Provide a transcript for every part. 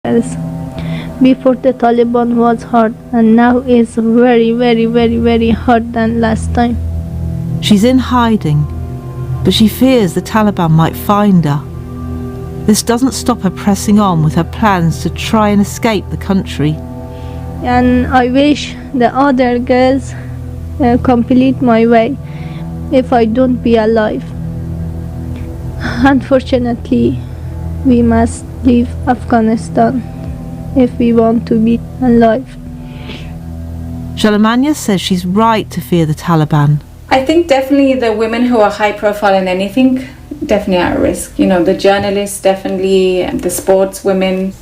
Yes. Before the Taliban was hard, and now it's very, very, very, very hard than last time. She's in hiding, but she fears the Taliban might find her. This doesn't stop her pressing on with her plans to try and escape the country. And I wish the other girls complete my way if I don't be alive. Unfortunately, we must leave Afghanistan if we want to be alive. Shalamanya says she's right to fear the Taliban. I think definitely the women who are high profile in anything definitely are at risk. You know, the journalists, definitely, the sports women.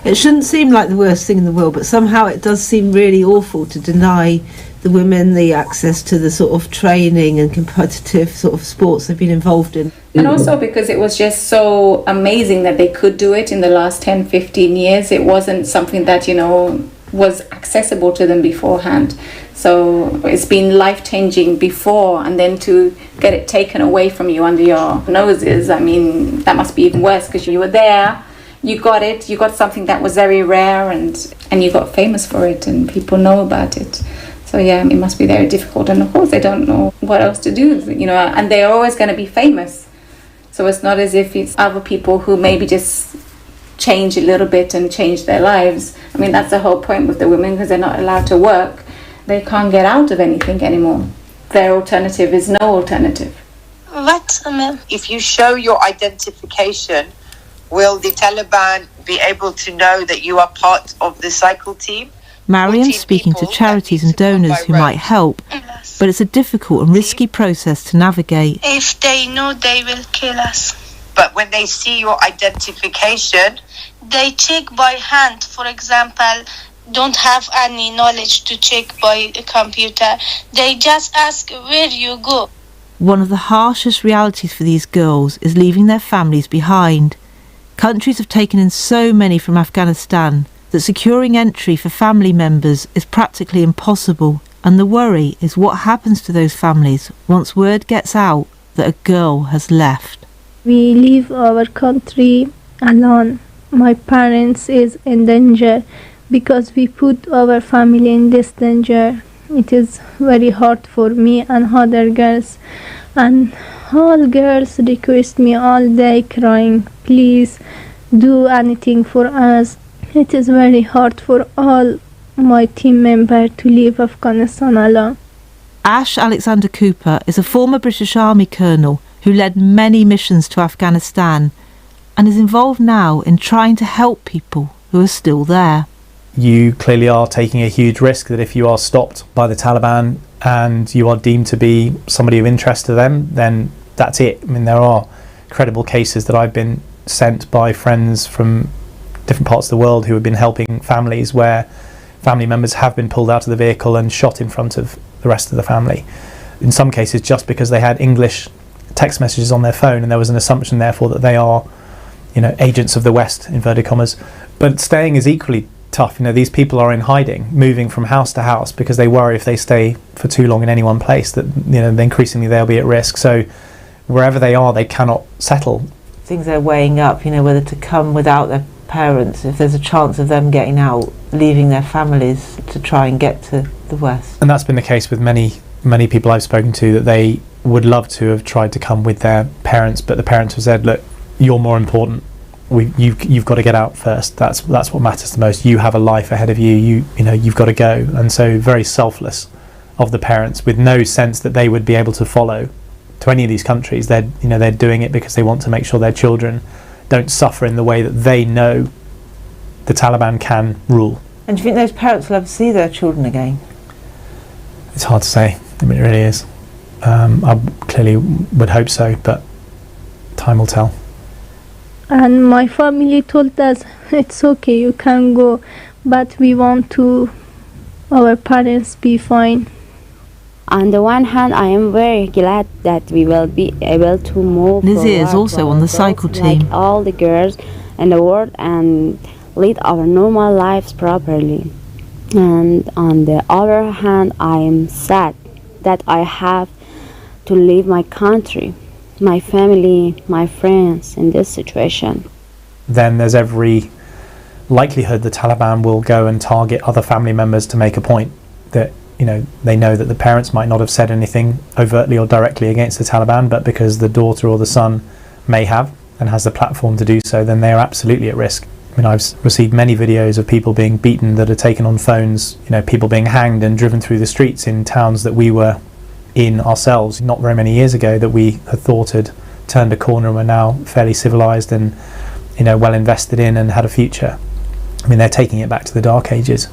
It shouldn't seem like the worst thing in the world, but somehow it does seem really awful to deny the women the access to the sort of training and competitive sort of sports they've been involved in. And also because it was just so amazing that they could do it in the last 10, 15 years. It wasn't something that, you know, was accessible to them beforehand. So it's been life-changing before, and then to get it taken away from you under your noses, I mean, that must be even worse, because you were there, you got it, you got something that was very rare, and you got famous for it, and people know about it. So yeah, it must be very difficult, and of course they don't know what else to do, you know, and they're always going to be famous. So it's not as if it's other people who maybe just change a little bit and change their lives. I mean, that's the whole point with the women, because they're not allowed to work. They can't get out of anything anymore. Their alternative is no alternative. What? If you show your identification, will the Taliban be able to know that you are part of the cycle team? Mariam's speaking to charities and donors who might help, but it's a difficult and risky process to navigate. If they know, they will kill us. But when they see your identification, they check by hand. For example, don't have any knowledge to check by a computer. They just ask where you go. One of the harshest realities for these girls is leaving their families behind. Countries have taken in so many from Afghanistan that securing entry for family members is practically impossible, and the worry is what happens to those families once word gets out that a girl has left. We leave our country alone. My parents is in danger because we put our family in this danger. It is very hard for me and other girls, and all girls request me all day crying, please do anything for us. It is very hard for all my team members to leave Afghanistan alone. Ash Alexander Cooper is a former British Army colonel who led many missions to Afghanistan and is involved now in trying to help people who are still there. You clearly are taking a huge risk that if you are stopped by the Taliban and you are deemed to be somebody of interest to them, then that's it. I mean, there are credible cases that I've been sent by friends from different parts of the world who have been helping families where family members have been pulled out of the vehicle and shot in front of the rest of the family. In some cases just because they had English text messages on their phone and there was an assumption therefore that they are, you know, agents of the West, inverted commas. But staying is equally tough. You know, these people are in hiding, moving from house to house because they worry if they stay for too long in any one place that, you know, increasingly they'll be at risk. So wherever they are, they cannot settle. Things they're weighing up, you know, whether to come without their parents, if there's a chance of them getting out, leaving their families to try and get to the West. And that's been the case with many people I've spoken to, that they would love to have tried to come with their parents, but the parents have said, look, you're more important. You've got to get out first. That's what matters the most. You have a life ahead of you. You know you've got to go. And so very selfless of the parents, with no sense that they would be able to follow to any of these countries. They're doing it because they want to make sure their children don't suffer in the way that they know the Taliban can rule. And do you think those parents will ever see their children again? It's hard to say. I mean, it really is. I clearly would hope so, but time will tell. And my family told us, it's okay, you can go, but we want to our parents be fine. On the one hand, I am very glad that we will be able to move Lizzie is also on the cycle team. Like all the girls in the world and lead our normal lives properly. And on the other hand, I am sad that I have to leave my country, my family, my friends in this situation. Then there's every likelihood the Taliban will go and target other family members to make a point that, you know, they know that the parents might not have said anything overtly or directly against the Taliban, but because the daughter or the son may have and has the platform to do so, then they are absolutely at risk. I mean, I've received many videos of people being beaten that are taken on phones, you know, people being hanged and driven through the streets in towns that we were in ourselves not very many years ago, that we had thought had turned a corner and were now fairly civilized and, you know, well invested in and had a future. I mean, they're taking it back to the dark ages.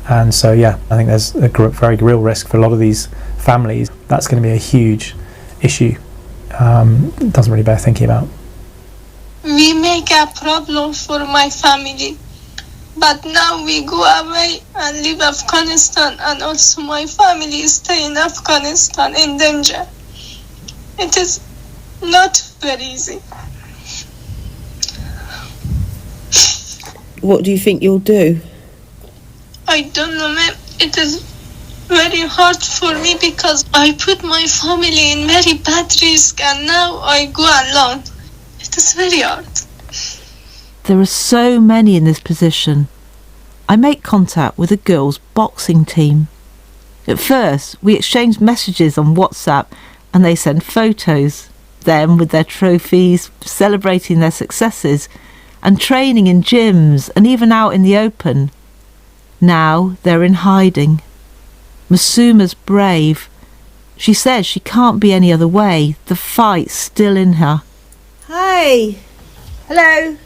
And so, yeah, I think there's a very real risk for a lot of these families. That's going to be a huge issue. It doesn't really bear thinking about. We make a problem for my family, but now we go away and leave Afghanistan, and also my family stay in Afghanistan in danger. It is not very easy. What do you think you'll do? I don't know, ma'am. It is very hard for me because I put my family in very bad risk, and now I go alone. It is very hard. There are so many in this position. I make contact with a girls' boxing team. At first, we exchange messages on WhatsApp and they send photos, them with their trophies, celebrating their successes, and training in gyms and even out in the open. Now they're in hiding. Masuma's brave. She says she can't be any other way. The fight's still in her. Hi. Hello.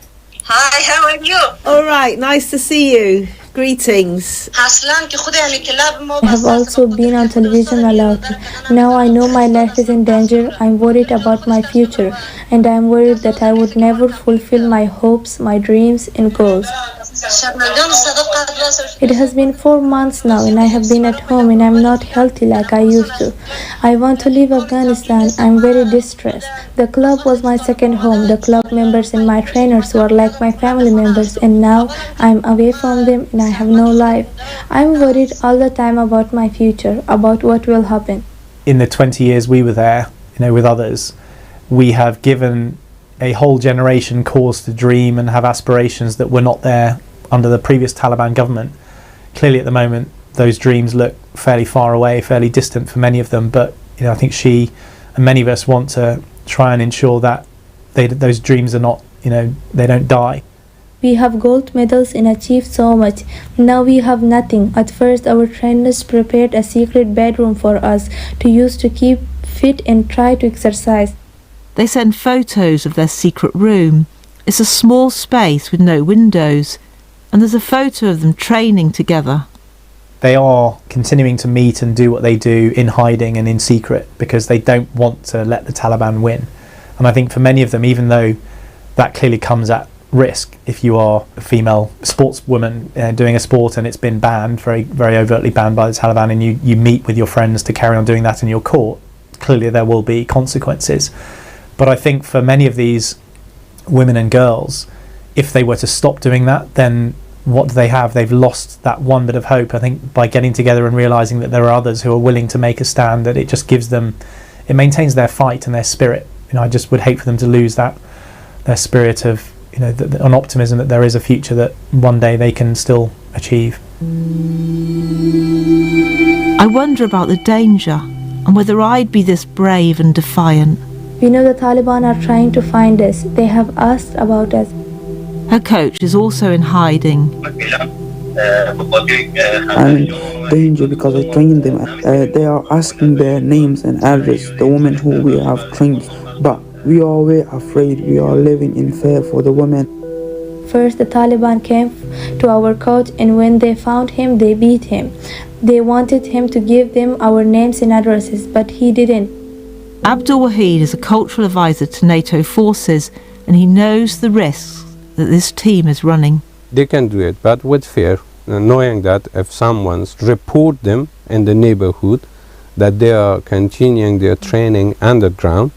Hi, how are you? All right, nice to see you. Greetings. I have also been on television a lot. Now I know my life is in danger. I'm worried about my future, and I'm worried that I would never fulfill my hopes, my dreams and goals. It has been 4 months now, and I have been at home and I'm not healthy like I used to. I want to leave Afghanistan. I'm very distressed. The club was my second home. The club members and my trainers were like my family members, and now I'm away from them and I have no life. I'm worried all the time about my future, about what will happen. In the 20 years we were there, you know, with others, we have given a whole generation cause to dream and have aspirations that were not there under the previous Taliban government. Clearly at the moment those dreams look fairly far away, fairly distant for many of them, but you know, I think she and many of us want to try and ensure that those dreams are not, you know, they don't die. We have gold medals and achieved so much. Now we have nothing. At first our trainers prepared a secret bedroom for us to use to keep fit and try to exercise. They send photos of their secret room. It's a small space with no windows, and there's a photo of them training together. They are continuing to meet and do what they do in hiding and in secret because they don't want to let the Taliban win. And I think for many of them, even though that clearly comes at risk, if you are a female sportswoman doing a sport and it's been banned, very, very overtly banned by the Taliban, and you meet with your friends to carry on doing that in your court, clearly there will be consequences. But I think for many of these women and girls, if they were to stop doing that, then what do they have? They've lost that one bit of hope. I think by getting together and realising that there are others who are willing to make a stand, that it just gives them, it maintains their fight and their spirit. You know, I just would hate for them to lose that, their spirit of, you know, an optimism that there is a future that one day they can still achieve. I wonder about the danger and whether I'd be this brave and defiant. We know the Taliban are trying to find us. They have asked about us. Her coach is also in hiding. I'm in danger because I trained them. They are asking their names and address, the women who we have trained. But we are very afraid. We are living in fear for the women. First, the Taliban came to our coach, and when they found him, they beat him. They wanted him to give them our names and addresses, but he didn't. Abdul Wahid is a cultural advisor to NATO forces, and he knows the risks that this team is running. They can do it, but with fear, knowing that if someone's report them in the neighborhood, that they are continuing their training underground,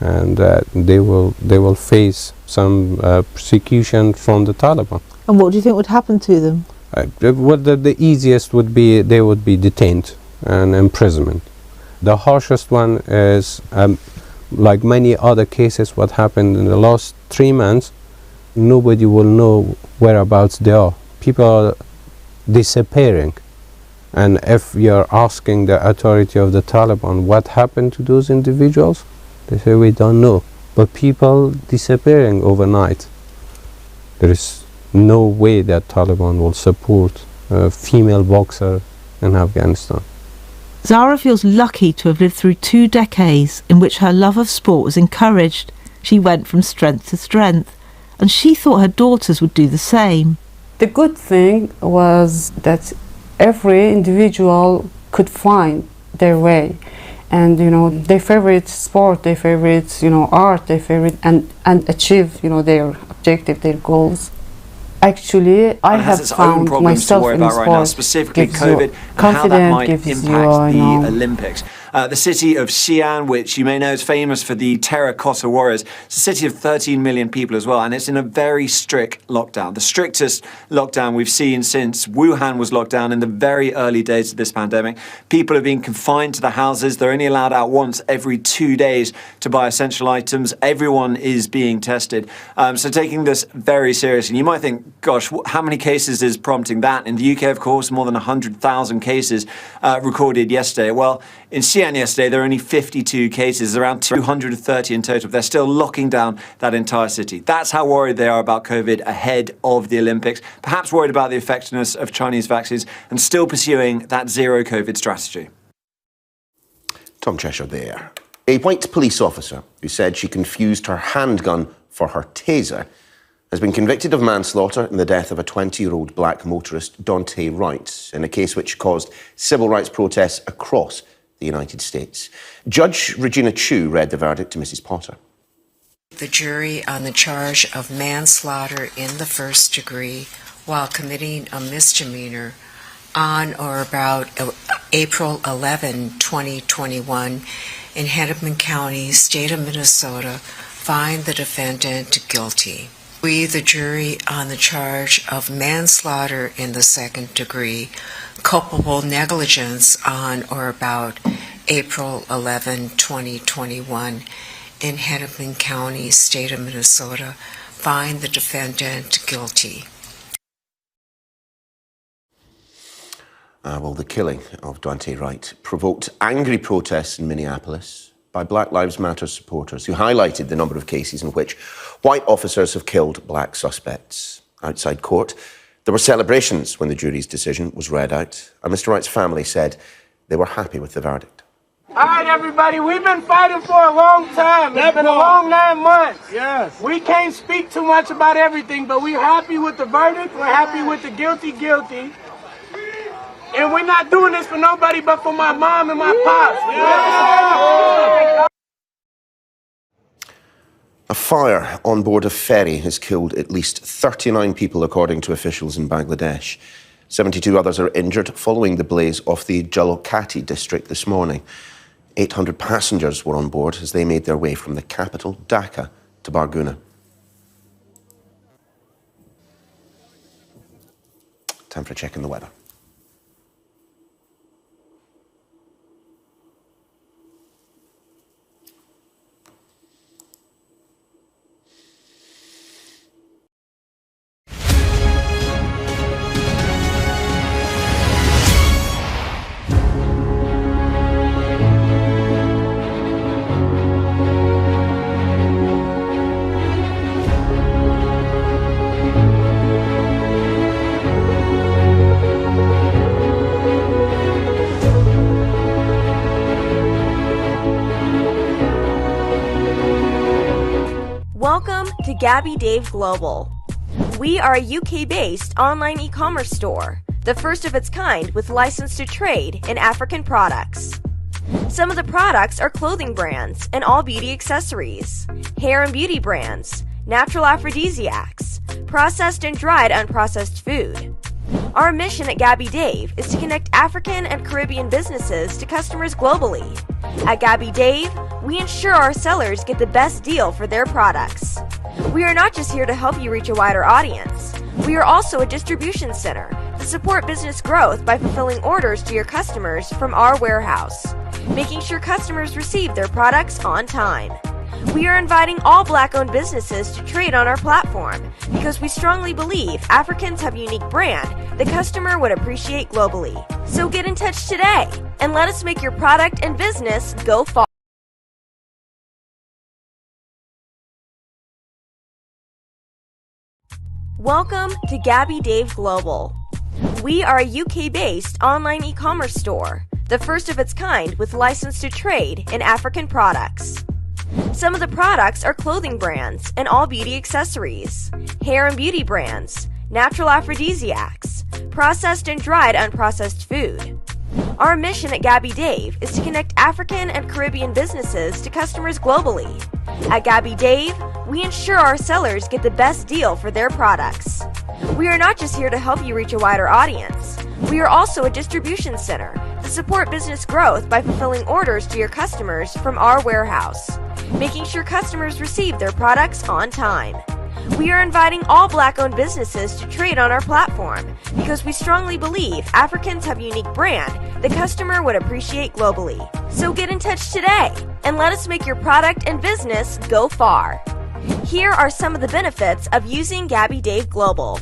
and they will face some persecution from the Taliban. And what do you think would happen to them? The easiest would be they would be detained and imprisonment. The harshest one is, like many other cases, what happened in the last 3 months. Nobody will know whereabouts they are. People are disappearing. And if you're asking the authority of the Taliban what happened to those individuals, they say we don't know. But people disappearing overnight. There is no way that Taliban will support a female boxer in Afghanistan. Zara feels lucky to have lived through 2 decades in which her love of sport was encouraged. She went from strength to strength, and she thought her daughters would do the same. The good thing was that every individual could find their way, and their favorite sport, their favorite art, their favorite and achieve their objective, their goals. Actually, I have found myself in right now, sport specifically gives COVID, you and how that might gives impact you, the Olympics. The city of Xi'an, which you may know is famous for the terracotta warriors, it's a city of 13 million people as well, and it's in a very strict lockdown. The strictest lockdown we've seen since Wuhan was locked down in the very early days of this pandemic. People are being confined to the houses. They're only allowed out once every 2 days to buy essential items. Everyone is being tested. So taking this very seriously. You might think, gosh, how many cases is prompting that? In the UK, of course, more than 100,000 cases recorded yesterday. Well, in Xi'an yesterday, there are only 52 cases, around 230 in total. They're still locking down that entire city. That's how worried they are about COVID ahead of the Olympics, perhaps worried about the effectiveness of Chinese vaccines and still pursuing that zero COVID strategy. Tom Cheshire there. A white police officer who said she confused her handgun for her taser has been convicted of manslaughter in the death of a 20-year-old black motorist, Dante Wright, in a case which caused civil rights protests across the United States. Judge Regina Chu read the verdict to Mrs. Potter. The jury on the charge of manslaughter in the first degree while committing a misdemeanor on or about April 11, 2021 in Hennepin County, state of Minnesota, find the defendant guilty. We, the jury on the charge of manslaughter in the second degree, culpable negligence on or about April 11, 2021 in Hennepin County, state of Minnesota, find the defendant guilty. Well, the killing of Dante Wright provoked angry protests in Minneapolis by Black Lives Matter supporters who highlighted the number of cases in which white officers have killed black suspects. Outside court, there were celebrations when the jury's decision was read out, and Mr. Wright's family said they were happy with the verdict. All right, everybody, we've been fighting for a long time. It's been a long 9 months. Yes. We can't speak too much about everything, but we're happy with the verdict. We're happy with the guilty. And we're not doing this for nobody but for my mom and my pops. Yeah. A fire on board a ferry has killed at least 39 people, according to officials in Bangladesh. 72 others are injured following the blaze off the Jalokati district this morning. 800 passengers were on board as they made their way from the capital, Dhaka, to Barguna. Time for a check in the weather. Welcome to Gabby Dave Global. We are a UK-based online e-commerce store, the first of its kind with license to trade in African products. Some of the products are clothing brands and all beauty accessories, hair and beauty brands, natural aphrodisiacs, processed and dried unprocessed food. Our mission at Gabby Dave is to connect African and Caribbean businesses to customers globally. At Gabby Dave, we ensure our sellers get the best deal for their products. We are not just here to help you reach a wider audience. We are also a distribution center to support business growth by fulfilling orders to your customers from our warehouse, making sure customers receive their products on time. We are inviting all Black-owned businesses to trade on our platform because we strongly believe Africans have a unique brand the customer would appreciate globally. So get in touch today and let us make your product and business go far. Welcome to Gabby Dave Global. We are a UK-based online e-commerce store, the first of its kind with license to trade in African products. Some of the products are clothing brands and all beauty accessories, hair and beauty brands, natural aphrodisiacs, processed and dried unprocessed food. Our mission at Gabby Dave is to connect African and Caribbean businesses to customers globally. At Gabby Dave, we ensure our sellers get the best deal for their products. We are not just here to help you reach a wider audience. We are also a distribution center to support business growth by fulfilling orders to your customers from our warehouse, making sure customers receive their products on time. We are inviting all Black-owned businesses to trade on our platform because we strongly believe Africans have a unique brand the customer would appreciate globally. So get in touch today and let us make your product and business go far. Here are some of the benefits of using Gabby Dave Global.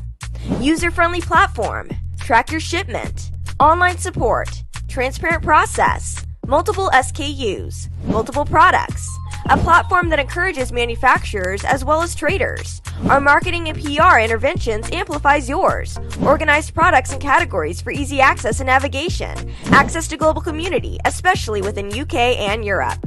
User-friendly platform, track your shipment, online support, transparent process, multiple SKUs, multiple products, a platform that encourages manufacturers as well as traders. Our marketing and PR interventions amplifies yours. Organized products and categories for easy access and navigation. Access to global community, especially within UK and Europe.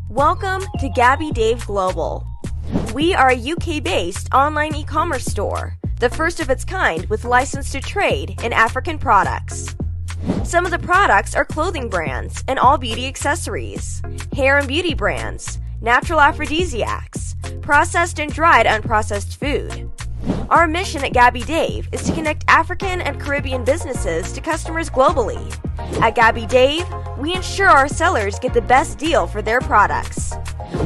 Welcome to Gabby Dave Global. We are a UK-based online e-commerce store, the first of its kind with license to trade in African products. Some of the products are clothing brands and all beauty accessories, hair and beauty brands, natural aphrodisiacs, processed and dried unprocessed food. Our mission at Gabby Dave is to connect African and Caribbean businesses to customers globally. At Gabby Dave, we ensure our sellers get the best deal for their products.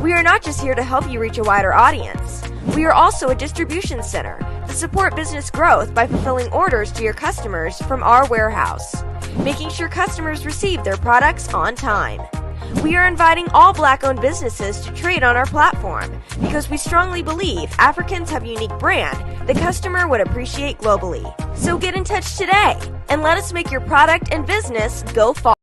We are not just here to help you reach a wider audience. We are also a distribution center to support business growth by fulfilling orders to your customers from our warehouse, making sure customers receive their products on time. We are inviting all Black-owned businesses to trade on our platform because we strongly believe Africans have a unique brand the customer would appreciate globally. So get in touch today and let us make your product and business go far.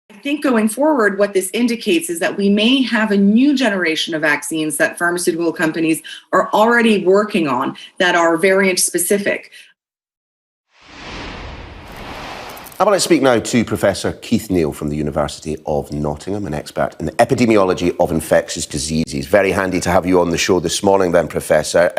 I think going forward, what this indicates is that we may have a new generation of vaccines that pharmaceutical companies are already working on that are variant specific. I want to speak now to Professor Keith Neal from the University of Nottingham, an expert in the epidemiology of infectious diseases. Very handy to have you on the show this morning then, Professor.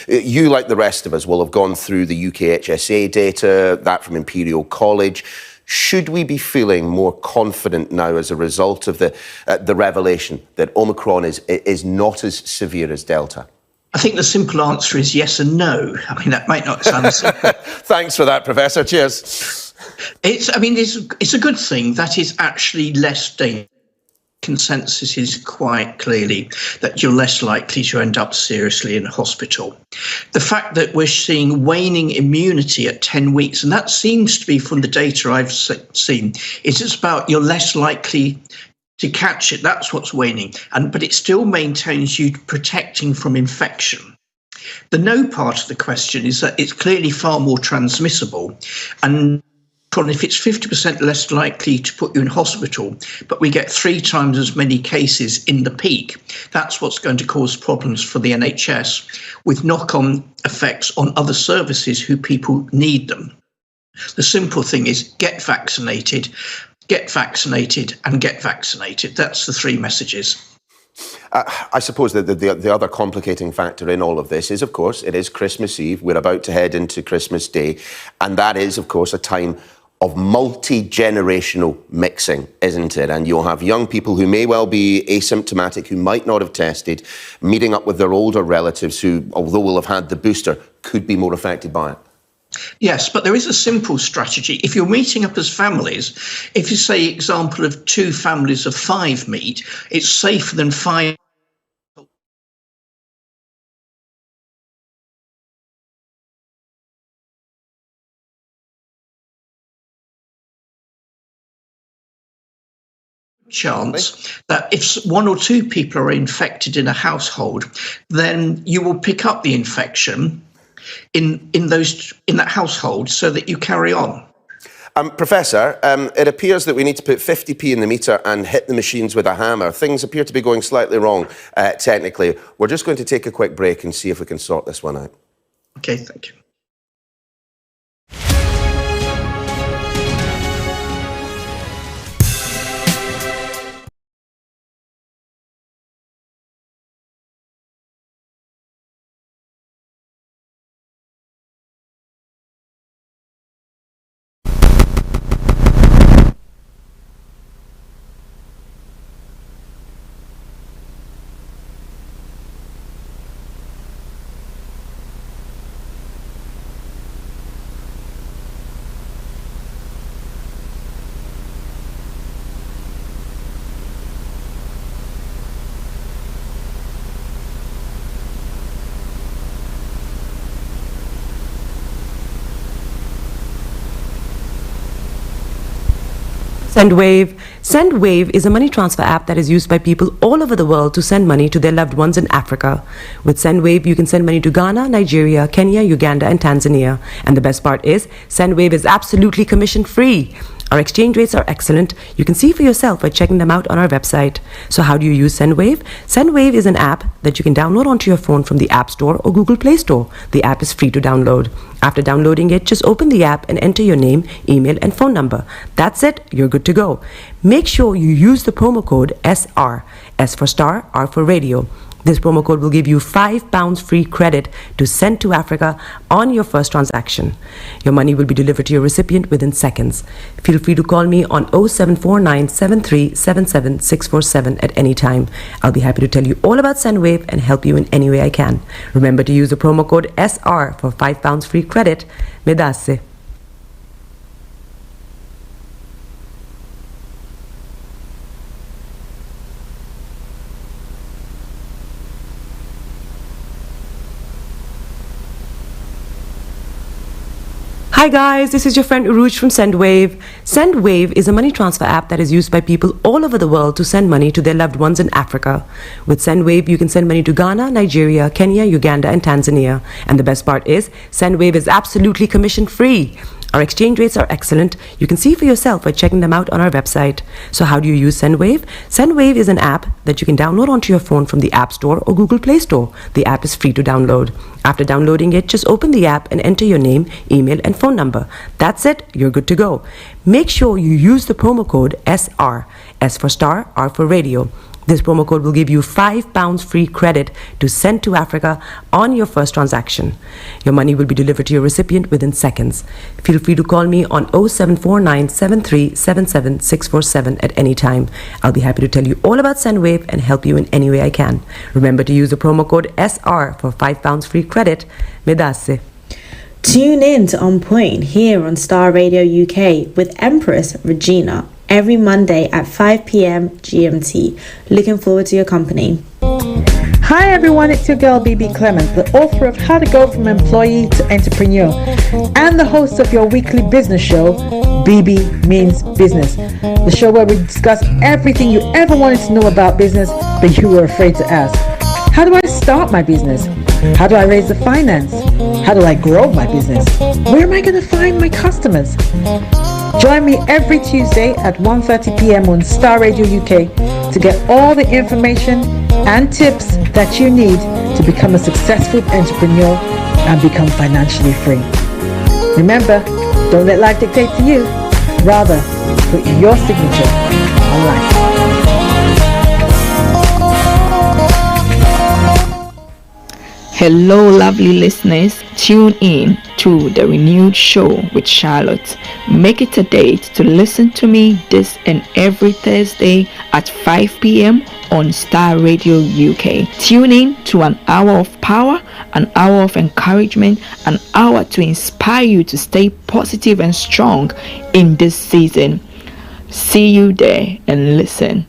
You, like the rest of us, will have gone through the UK HSA data, that from Imperial College. Should we be feeling more confident now as a result of the revelation that Omicron is not as severe as Delta? I think the simple answer is yes and no. I mean, that might not sound simple. Thanks for that, Professor. Cheers. It's a good thing that is actually less dangerous. Consensus is quite clearly that you're less likely to end up seriously in hospital. The fact that we're seeing waning immunity at 10 weeks, and that seems to be from the data I've seen, is it's about you're less likely to catch it. That's what's waning. But it still maintains you protecting from infection. The no part of the question is that it's clearly far more transmissible. And if it's 50% less likely to put you in hospital, but we get 3 times as many cases in the peak, that's what's going to cause problems for the NHS, with knock-on effects on other services who people need them. The simple thing is get vaccinated, and get vaccinated. That's the 3 messages. I suppose that the other complicating factor in all of this is, of course, it is Christmas Eve. We're about to head into Christmas Day. And that is, of course, a time of multi-generational mixing, isn't it? And you'll have young people who may well be asymptomatic, who might not have tested, meeting up with their older relatives who, although will have had the booster, could be more affected by it. Yes, but there is a simple strategy. If you're meeting up as families, if you say example of 2 families of 5 meet, it's safer than 5 chance that if 1 or 2 people are infected in a household, then you will pick up the infection in that household so that you carry on. Professor, it appears that we need to put 50p in the meter and hit the machines with a hammer. Things appear to be going slightly wrong, technically. We're just going to take a quick break and see if we can sort this one out. Okay, thank you. SendWave. SendWave is a money transfer app that is used by people all over the world to send money to their loved ones in Africa. With SendWave, you can send money to Ghana, Nigeria, Kenya, Uganda, and Tanzania. And the best part is, SendWave is absolutely commission-free. Our exchange rates are excellent. You can see for yourself by checking them out on our website. So how do you use SendWave? SendWave is an app that you can download onto your phone from the App Store or Google Play Store. The app is free to download. After downloading it, just open the app and enter your name, email, and phone number. That's it. You're good to go. Make sure you use the promo code SR. S for Starr, R for Radio. This promo code will give you £5 free credit to send to Africa on your first transaction. Your money will be delivered to your recipient within seconds. Feel free to call me on 0749 7377 647 at any time. I'll be happy to tell you all about SendWave and help you in any way I can. Remember to use the promo code SR for £5 free credit. Medasse. Hi guys, this is your friend Uruj from SendWave. SendWave is a money transfer app that is used by people all over the world to send money to their loved ones in Africa. With SendWave, you can send money to Ghana, Nigeria, Kenya, Uganda, and Tanzania. And the best part is, SendWave is absolutely commission-free. Our exchange rates are excellent. You can see for yourself by checking them out on our website. So how do you use SendWave? SendWave is an app that you can download onto your phone from the App Store or Google Play Store. The app is free to download. After downloading it, just open the app and enter your name, email, and phone number. That's it. You're good to go. Make sure you use the promo code SR. S for Starr, R for Radio. This promo code will give you £5 free credit to send to Africa on your first transaction. Your money will be delivered to your recipient within seconds. Feel free to call me on 0749 7377 647 at any time. I'll be happy to tell you all about SendWave and help you in any way I can. Remember to use the promo code SR for £5 free credit. Medasse. Tune in to On Point here on Star Radio UK with Empress Regina every Monday at 5 p.m. GMT. Looking forward to your company. Hi everyone, it's your girl BB Clement, the author of How to Go From Employee to Entrepreneur and the host of your weekly business show, BB Means Business, the show where we discuss everything you ever wanted to know about business but you were afraid to ask. How do I start my business? How do I raise the finance? How do I grow my business? Where am I going to find my customers? Join me every Tuesday at 1:30 p.m. on Star Radio UK to get all the information and tips that you need to become a successful entrepreneur and become financially free. Remember, don't let life dictate to you. Rather, put your signature on life. Hello, lovely listeners. Tune in to the renewed show with Charlotte. Make it a date to listen to me this and every Thursday at 5 p.m. on Starr Radio UK. Tune in to an hour of power, an hour of encouragement, an hour to inspire you to stay positive and strong in this season. See you there and listen.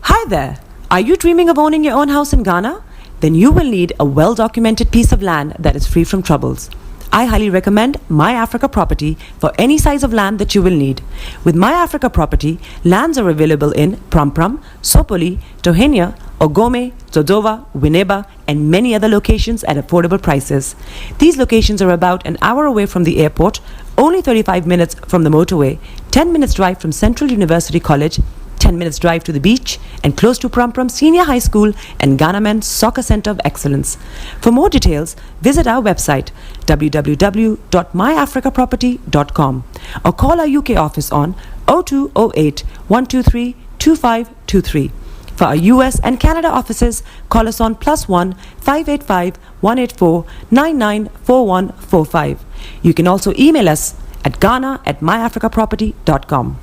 Hi there. Are you dreaming of owning your own house in Ghana? Then you will need a well-documented piece of land that is free from troubles. I highly recommend My Africa Property for any size of land that you will need. With My Africa Property, lands are available in Prampram, Sopoli, Tohenia, Ogome, Dodova, Winneba, and many other locations at affordable prices. These locations are about an hour away from the airport, only 35 minutes from the motorway, 10 minutes drive from Central University College, 10 minutes drive to the beach, and close to Prampram Senior High School and Ghana Men's Soccer Center of Excellence. For more details, visit our website www.myafricaproperty.com or call our UK office on 0208 123 2523. For our US and Canada offices, call us on +1 585 184 994145. You can also email us at ghana@myafricaproperty.com.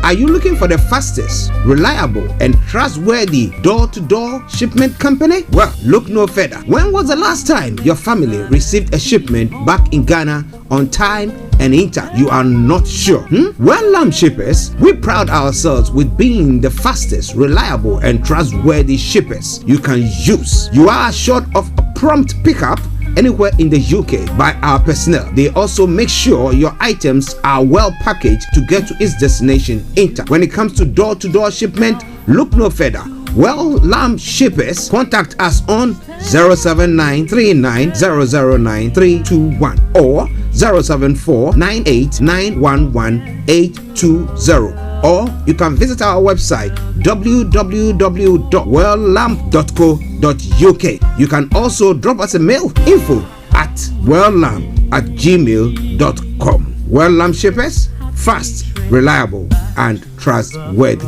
Are you looking for the fastest, reliable, and trustworthy door-to-door shipment company? Well, look no further. When was the last time your family received a shipment back in Ghana on time and in time? You are not sure? Well, Lamb Shippers, we pride ourselves with being the fastest, reliable, and trustworthy shippers you can use. You are assured of a prompt pickup anywhere in the UK by our personnel. They also make sure your items are well packaged to get to its destination in time. When it comes to door-to-door shipment, look no further. Well, Lamb Shippers, contact us on 07939009321 or 07498911820. Or you can visit our website www.welllamp.co.uk. You can also drop us a mail, info@welllamp@gmail.com. Well Lamp Shippers, fast, reliable, and trustworthy.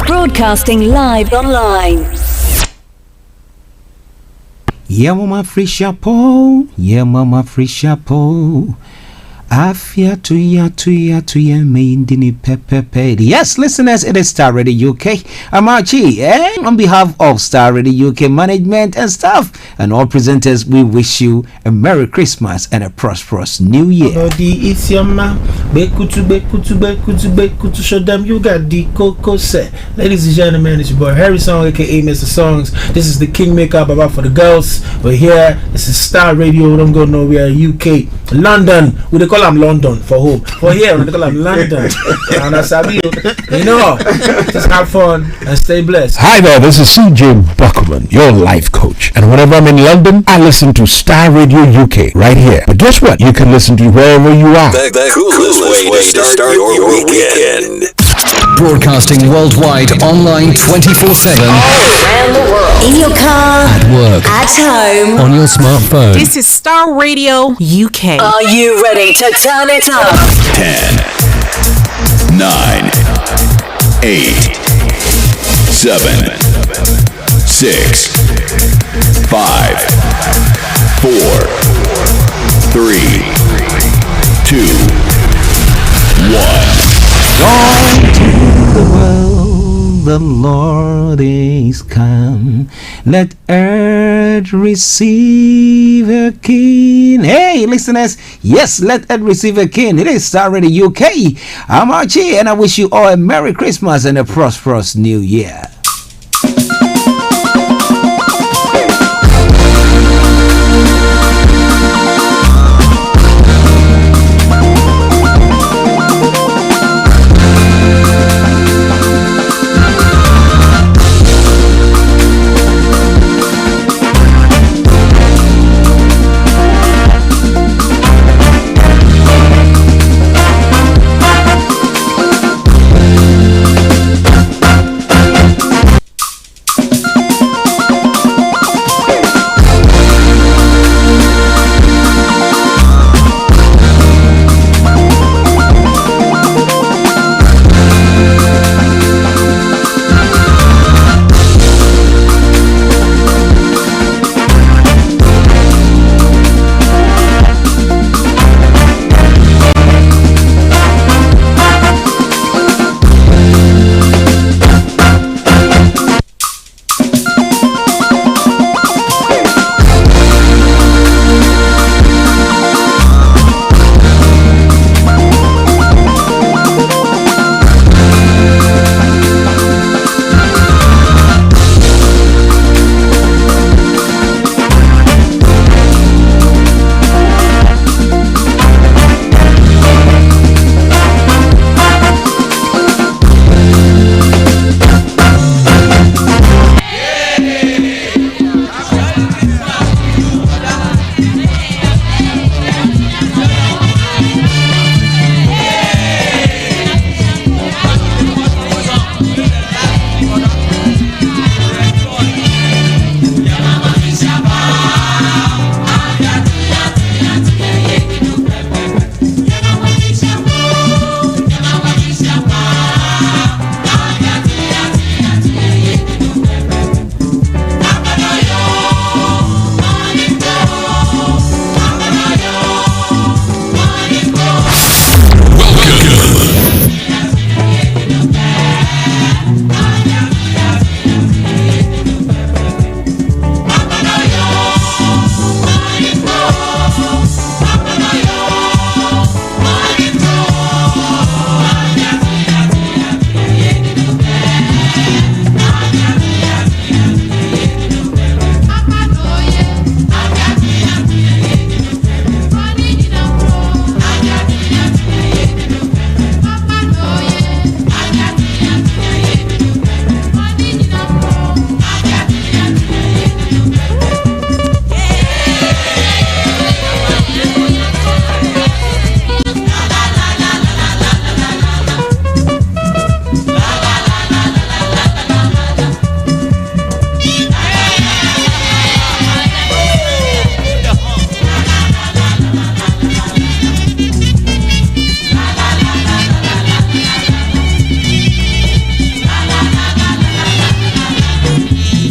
Broadcasting live online. Yeah, mama free chapeau. Yeah, mama free chapeau. Afia tuya meindini pepe. Yes, listeners, it is Starr Radio UK. I'm Archie, and on behalf of Starr Radio UK management and staff and all presenters, we wish you a Merry Christmas and a prosperous New Year. It's your ma. Bekutu. Show them you got the cocoa set. Ladies and gentlemen, it's your boy Harry Song, aka Mr. Songs. This is the Kingmaker Baba for the girls. We're here. This is Starr Radio. Don't go nowhere. UK, London. We they call them London for home. For here, we they call them London. And I sabi you know, just have fun and stay blessed. Hi there, this is CJ Buckman, your life coach. And whenever I'm in London, I listen to Starr Radio UK right here. But guess what? You can listen to wherever you are. The coolest way to start your weekend. Broadcasting worldwide, online 24/7. All around the world. In your car. At work. At home. On your smartphone. This is Starr Radio UK. Are you ready to turn it up? 10, 9, 8, 7, 6, 5, 4, 3, 2, 1. Joy to the world, the Lord is come. Let earth receive a king. Hey, listeners, yes, let earth receive a king. It is Starr Radio UK. I'm Archie, and I wish you all a Merry Christmas and a prosperous New Year.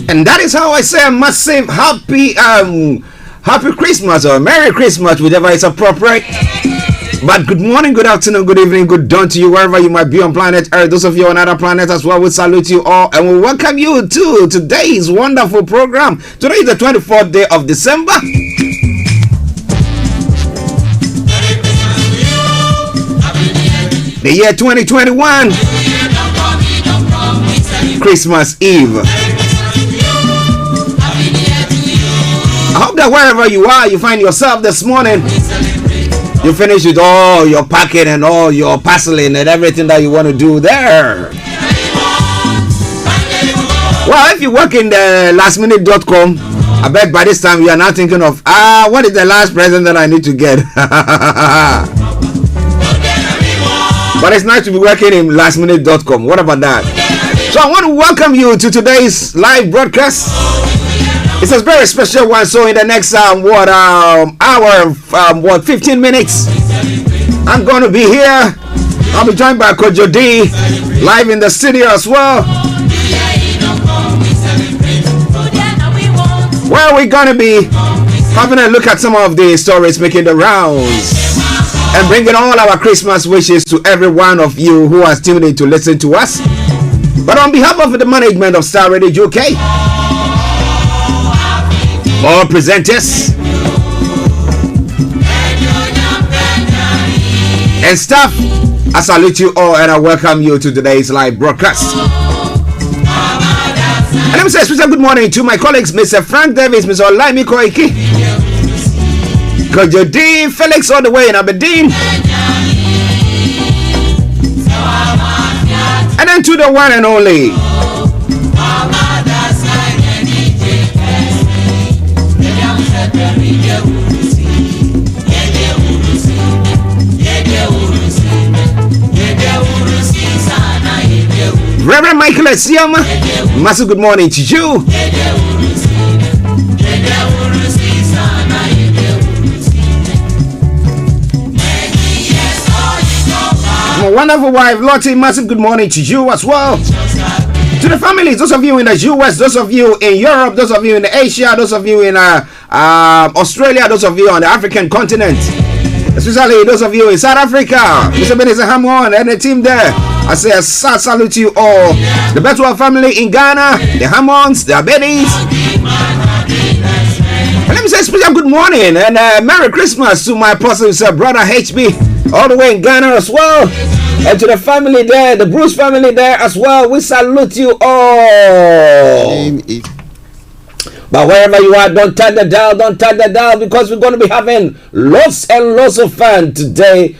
And that is how I say a massive happy Christmas or Merry Christmas, whichever is appropriate. But good morning, good afternoon, good evening, good dawn to you wherever you might be on planet Earth. Those of you on other planets as well, we salute you all and we welcome you to today's wonderful program. Today is the 24th day of December. The year 2021. Christmas Eve. I hope that wherever you are, you find yourself this morning, you finish with all your packing and all your parceling and everything that you want to do there. Well, if you work in the lastminute.com, I bet by this time you are now thinking of, what is the last present that I need to get? But it's nice to be working in lastminute.com. What about that? So I want to welcome you to today's live broadcast. It's a very special one. So in the next hour, 15 minutes, I'm going to be here. I'll be joined by Kojo D live in the studio as well. Where we're going to be having a look at some of the stories making the rounds and bringing all our Christmas wishes to every one of you who are tuned in to listen to us. But on behalf of the management of Starr Radio UK, all presenters and staff, I salute you all and I welcome you to today's live broadcast. And let me say a special good morning to my colleagues, Mr. Frank Davis, Mr. Olaimi Koiki, Kojo D, Felix all the way in Aberdeen, and then to the one and only Reverend Michael Esiama. Massive good morning to you. My wonderful wife Lottie, massive good morning to you as well. To the families, those of you in the US, those of you in Europe, those of you in Asia, those of you in Australia, those of you on the African continent, especially those of you in South Africa, Mr. Benison Hamon and the team there. I say a salute to you all. The Betwell family in Ghana, the Hammons, the Abedis. And let me say a special good morning and Merry Christmas to my apostle, brother HB, all the way in Ghana as well. And to the family there, the Bruce family there as well. We salute you all. But wherever you are, don't turn the dial, because we're going to be having lots and lots of fun today.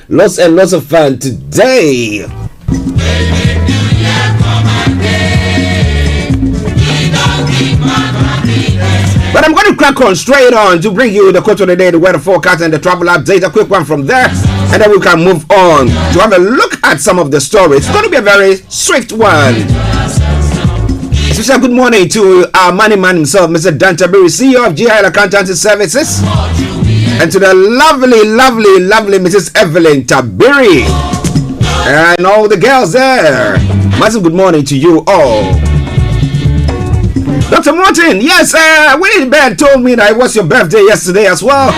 But I'm going to crack on straight on to bring you the quote of the day, the weather forecast, and the travel update. A quick one from there, and then we can move on to have a look at some of the stories. It's going to be a very swift one. Special good morning to our money man himself, Mr. Dan Tabiri, CEO of GIL Accountancy Services, and to the lovely Mrs. Evelyn Tabiri, and all the girls there. Massive good morning to you all. Dr. Martin, yes, Winnie Ben told me that it was your birthday yesterday as well.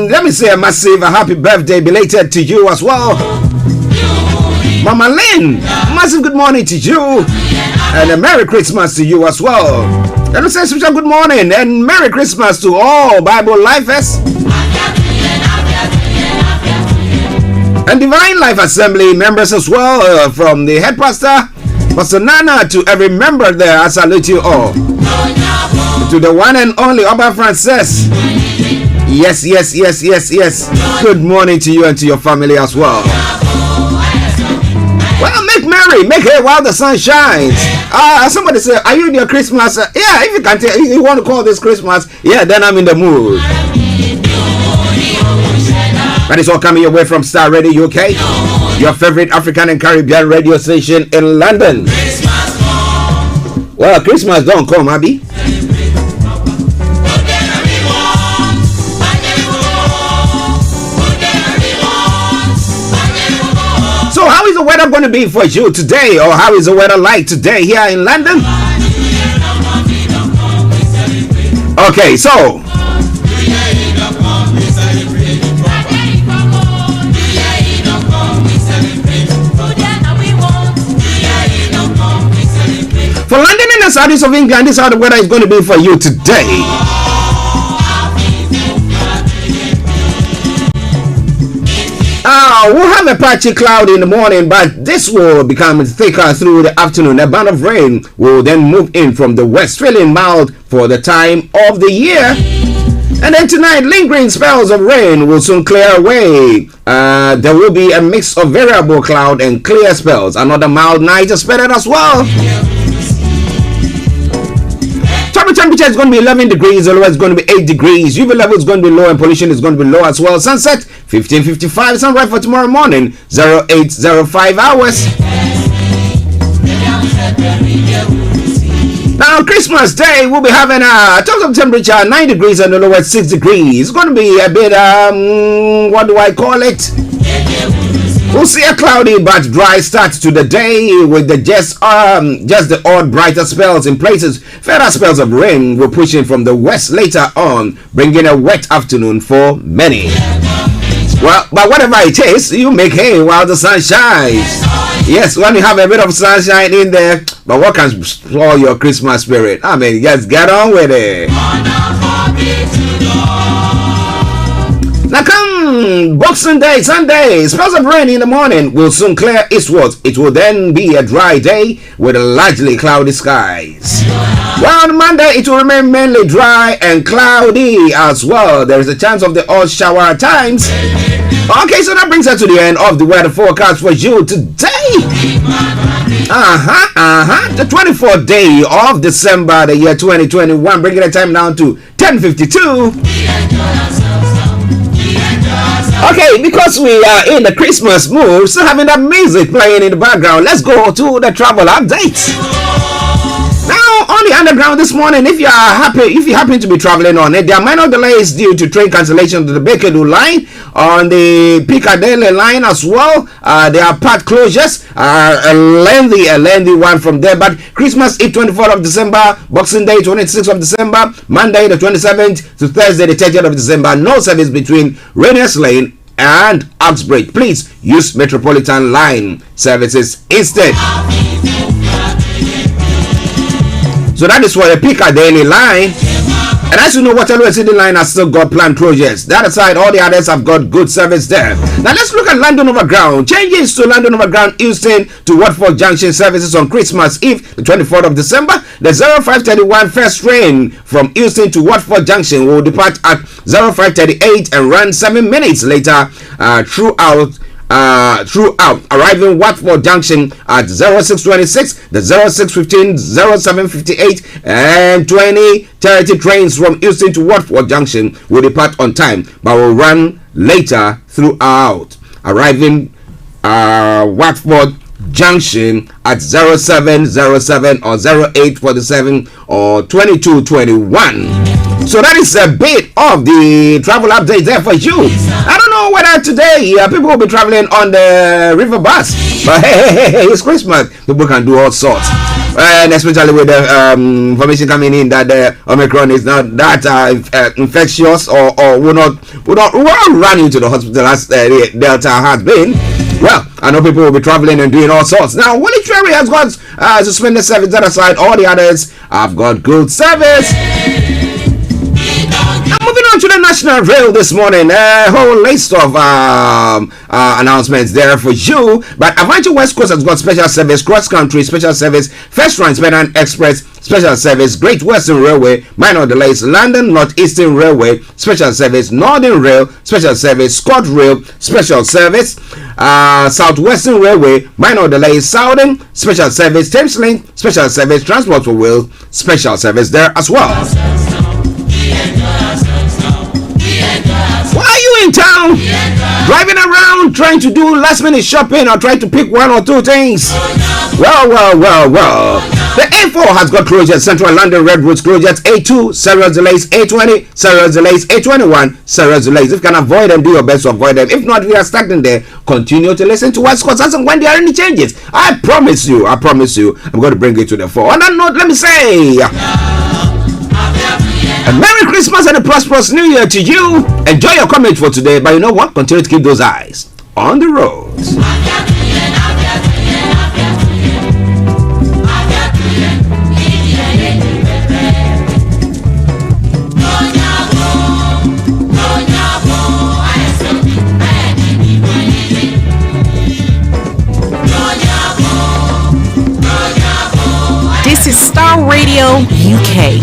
Let me say a massive happy birthday belated to you as well. Mama Lynn, massive good morning to you. And a Merry Christmas to you as well. Let me say a special good morning and Merry Christmas to all Bible Lifers and Divine Life Assembly members as well, from the head pastor, Pastor Nana, to every member there. I salute you all. To the one and only Oba Frances. Yes. Good morning to you and to your family as well. Well, make merry, make hay while the sun shines. Somebody say, are you in your Christmas? Yeah, if you can tell, if you want to call this Christmas, yeah, then I'm in the mood. That is all coming your way from Starr Radio UK, your favorite African and Caribbean radio station in London. Well, Christmas don't come, Abby. So how is the weather going to be for you today, or how is the weather like today here in London? Okay, so for London and the southeast of England, this is how the weather is going to be for you today. We'll have a patchy cloud in the morning, but this will become thicker through the afternoon. A band of rain will then move in from the west, feeling mild for the time of the year. And then tonight, lingering spells of rain will soon clear away. There will be a mix of variable cloud and clear spells. Another mild night expected as well. Total temperature is going to be 11 degrees, the low is going to be 8 degrees. UV level is going to be low and pollution is going to be low as well. Sunset 15:55. Sunrise for tomorrow morning 08:05 hours. Now Christmas Day we'll be having a total temperature 9 degrees and the low at 6 degrees. It's going to be a bit what do I call it? We'll see a cloudy but dry start to the day with the just the odd brighter spells in places. Further spells of rain will push in from the west later on, bringing a wet afternoon for many. Well, but whatever it is, you make hay while the sun shines. Yes, when you have a bit of sunshine in there, but what can spoil your Christmas spirit? I mean, just get on with it. Now come Boxing Day, Sunday, spells of rain in the morning will soon clear eastwards. It will then be a dry day with largely cloudy skies. Well, on Monday it will remain mainly dry and cloudy as well. There is a chance of the odd shower at times. Okay, so that brings us to the end of the weather forecast for you today. The 24th day of December, the year 2021, bringing the time down to 10:52. Okay, because we are in the Christmas mood, so having that music playing in the background, let's go to the travel update. Now, on the underground this morning, if you happen to be traveling on it, there are minor delays due to train cancellation to the Bakerloo line, on the Piccadilly line as well. There are part closures, a lengthy one from there. But Christmas Eve 24th of December, Boxing Day 26th of December, Monday the 27th to Thursday the 30th of December. No service between Rainiers Lane and Uxbridge. Please use Metropolitan Line services instead. So that is for the Piccadilly line. And as you know, Waterloo City line has still got planned projects. That aside, all the others have got good service there. Now let's look at London Overground. Changes to London Overground Euston to Watford Junction services on Christmas Eve, the 24th of December. The 0531 first train from Euston to Watford Junction will depart at 0538 and run 7 minutes later throughout, arriving Watford Junction at 0626, the 0615, 0758 and 2030 trains from Euston to Watford Junction will depart on time but will run later throughout, arriving Watford Junction at 0707 or 0847 or 2221. So that is a bit of the travel update there for you. I don't know whether today people will be traveling on the river bus, but hey, it's Christmas. People can do all sorts, and especially with the information coming in that the Omicron is not that infectious or will not run into the hospital as the Delta has been. Well, I know people will be traveling and doing all sorts. Now, Woolwich has got suspended service. That aside, all the others have got good service. Moving on to the National Rail this morning, a whole list of announcements there for you. But Avanti West Coast has got special service, cross country special service, First Transparent Express special service, Great Western Railway minor delays, London Northeastern Railway special service, Northern Rail special service, ScotRail special service, Southwestern Railway minor delays, Southern special service, Thameslink special service, Transport for Wales special service there as well. Why are you in town driving around trying to do last minute shopping or trying to pick one or two things? Well. The A4 has got closures, Central London Red Roads closures, A2, serious delays, A20, serious delays, A21, serious delays. If you can avoid them, do your best to avoid them. If not, if you are stuck in there, continue to listen to what's Scott and when there are any changes. I promise you, I'm going to bring it to the fore. On that note, let me say, A Merry Christmas and a prosperous New Year to you. Enjoy your comment for today, but you know what? Continue to keep those eyes on the roads. This is Starr Radio UK.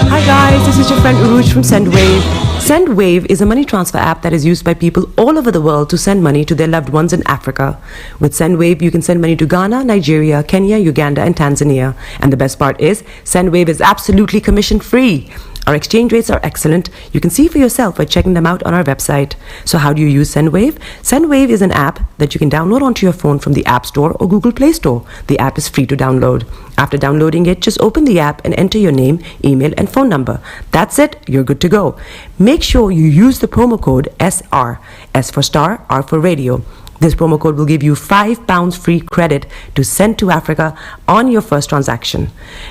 Hi guys, this is your friend Uruj from SendWave. SendWave is a money transfer app that is used by people all over the world to send money to their loved ones in Africa. With SendWave, you can send money to Ghana, Nigeria, Kenya, Uganda, and Tanzania. And the best part is, SendWave is absolutely commission free. Our exchange rates are excellent. You can see for yourself by checking them out on our website. So how do you use SendWave? SendWave is an app that you can download onto your phone from the App Store or Google Play Store. The app is free to download. After downloading it, just open the app and enter your name, email, and phone number. That's it. You're good to go. Make sure you use the promo code SR. S for Star, R for Radio. This promo code will give you £5 free credit to send to Africa on your first transaction.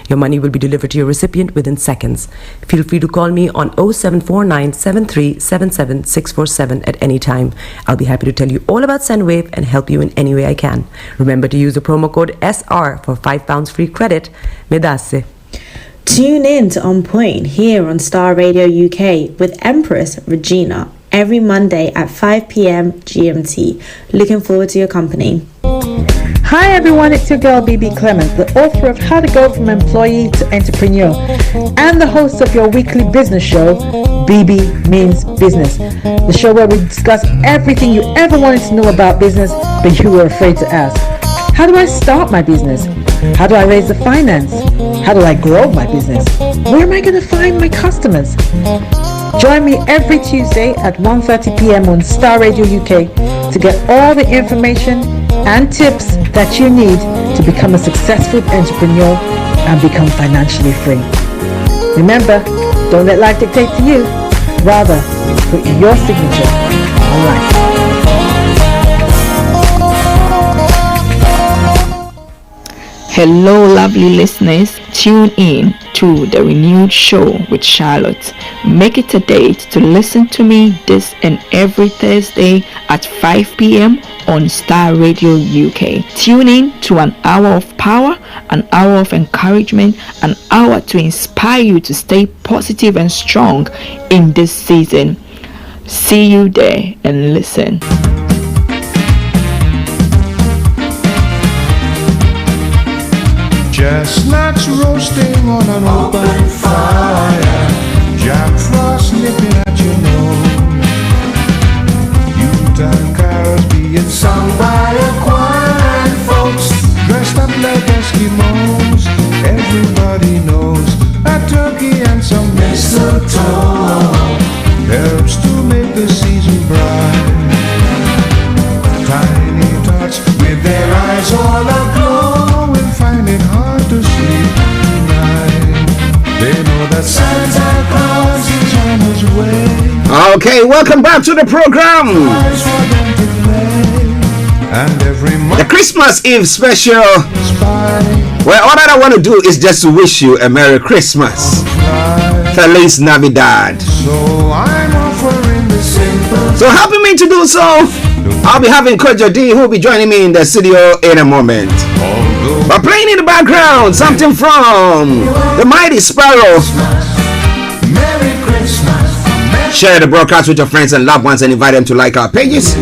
Your money will be delivered to your recipient within seconds. Feel free to call me on 0749 7377 647 at any time. I'll be happy to tell you all about SendWave and help you in any way I can. Remember to use the promo code SR for £5 free credit. Medasse. Tune in to On Point here on Starr Radio UK with Empress Regina every Monday at 5 p.m. GMT. Looking forward to your company. Hi everyone, it's your girl BB Clement, the author of How to Go from Employee to Entrepreneur and the host of your weekly business show, BB Means Business, the show where we discuss everything you ever wanted to know about business but you were afraid to ask. How do I start my business? How do I raise the finance? How do I grow my business? Where am I going to find my customers? Join me every Tuesday at 1:30 p.m. on Starr Radio UK to get all the information and tips that you need to become a successful entrepreneur and become financially free. Remember, don't let life dictate to you. Rather, put your signature on life. Hello, lovely listeners. Tune in to the renewed show with Charlotte. Make it a date to listen to me this and every Thursday at 5 p.m. on Starr Radio UK. Tune in to an hour of power, an hour of encouragement, an hour to inspire you to stay positive and strong in this season. See you there and listen. Chestnuts roasting on an open fire, Jack Frost nipping at your nose, Yuletide carols being sung by a choir, and folks dressed up like Eskimos. Everybody knows a turkey and some mistletoe helps to make the season bright. Tiny tots with their eyes all aglow will find it hard to sleep tonight. They know that Santa Claus is on his way. Okay, welcome back to the program. The Christmas Eve special. Well, all that I want to do is just to wish you a Merry Christmas. Feliz Navidad. So helping me to do so, I'll be having Kojo D, who will be joining me in the studio in a moment. But playing in the background, something from the Mighty Sparrow. Share the broadcast with your friends and loved ones and invite them to like our pages.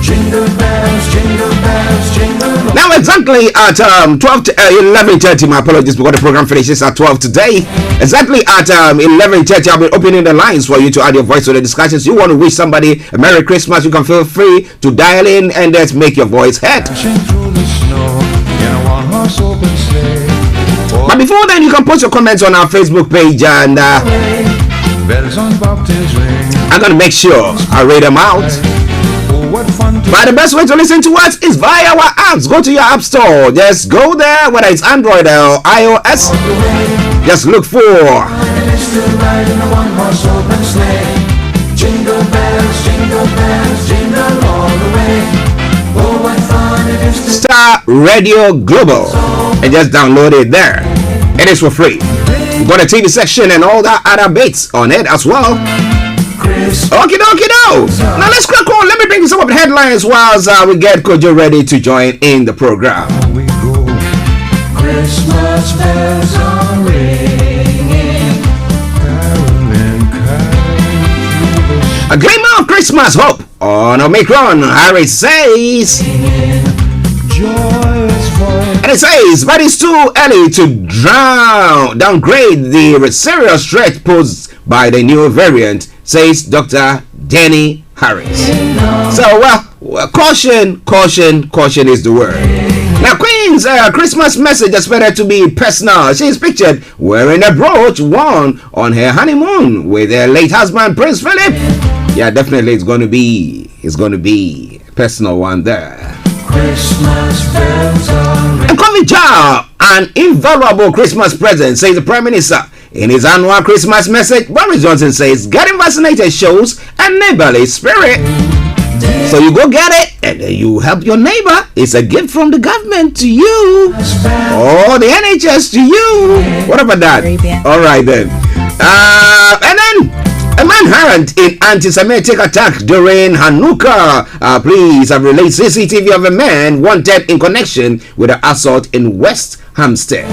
Jingle bells, jingle bells, jingle. Now exactly at 11:30, my apologies because the program finishes at 12 today. Exactly at 11:30, I'll be opening the lines for you to add your voice to the discussions. You want to wish somebody a Merry Christmas, you can feel free to dial in and let's make your voice heard. But before then, you can post your comments on our Facebook page and I'm going to make sure I read them out. But the best way to listen to us is via our apps. Go to your app store. Just go there, whether it's Android or iOS. Just look for Jingle bells, jingle bells, jingle all the way. Oh, what fun it Starr Radio Global, and just download it there. It is for free. We've got a TV section and all that other bits on it as well. Okie dokie do. Now let's crack on. Let me bring you some of the headlines whilst we get Kojo ready to join in the program. Christmas bells are ringing, caroling, A glimmer of Christmas hope on Omicron, Harris says. And it says, but it's too early to downgrade the serious threat posed by the new variant, says Dr. Denny Harris. So, well, caution is the word. Now, Queen's Christmas message expected to be personal. She is pictured wearing a brooch worn on her honeymoon with her late husband, Prince Philip. Yeah, definitely it's going to be a personal one there. Christmas bells are A coffee jar, an invaluable Christmas present, says the Prime Minister. In his annual Christmas message, Boris Johnson says getting vaccinated shows a neighborly spirit. So you go get it and then you help your neighbor. It's a gift from the government to you, or the NHS to you. What about that? All right then. And then a manhunt in anti-Semitic attack during Hanukkah. Police have released CCTV of a man wanted in connection with an assault in West Hampstead.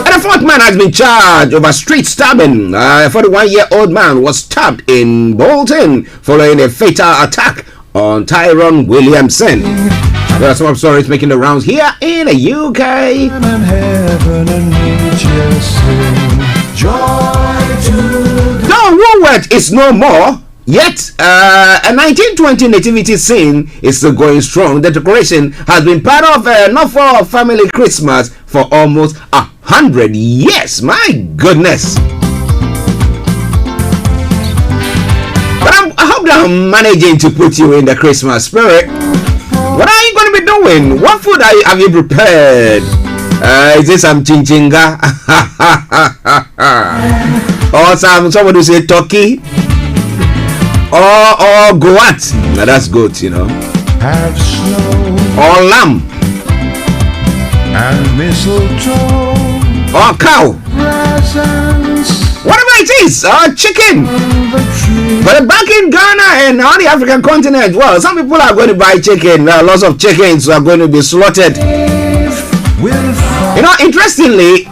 And a fourth man has been charged over street stabbing. A 41-year-old man was stabbed in Bolton following a fatal attack on Tyrone Williamson. There are some stories making the rounds here in the UK. John Woolworth is no more. Yet, a 1920 nativity scene is still going strong. The decoration has been part of Norfolk family Christmas for almost 100 years. My goodness. But I hope that I'm managing to put you in the Christmas spirit. What are you going to be doing? What food have you prepared? Is this some chinchinga? Or somebody say turkey? Or goat. Now that's good, you know. have snow or lamb and mistletoe or cow, presents, whatever it is, or chicken. But back in Ghana and on the African continent, well, some people are going to buy chicken. Lots of chickens are going to be slaughtered. You know, interestingly,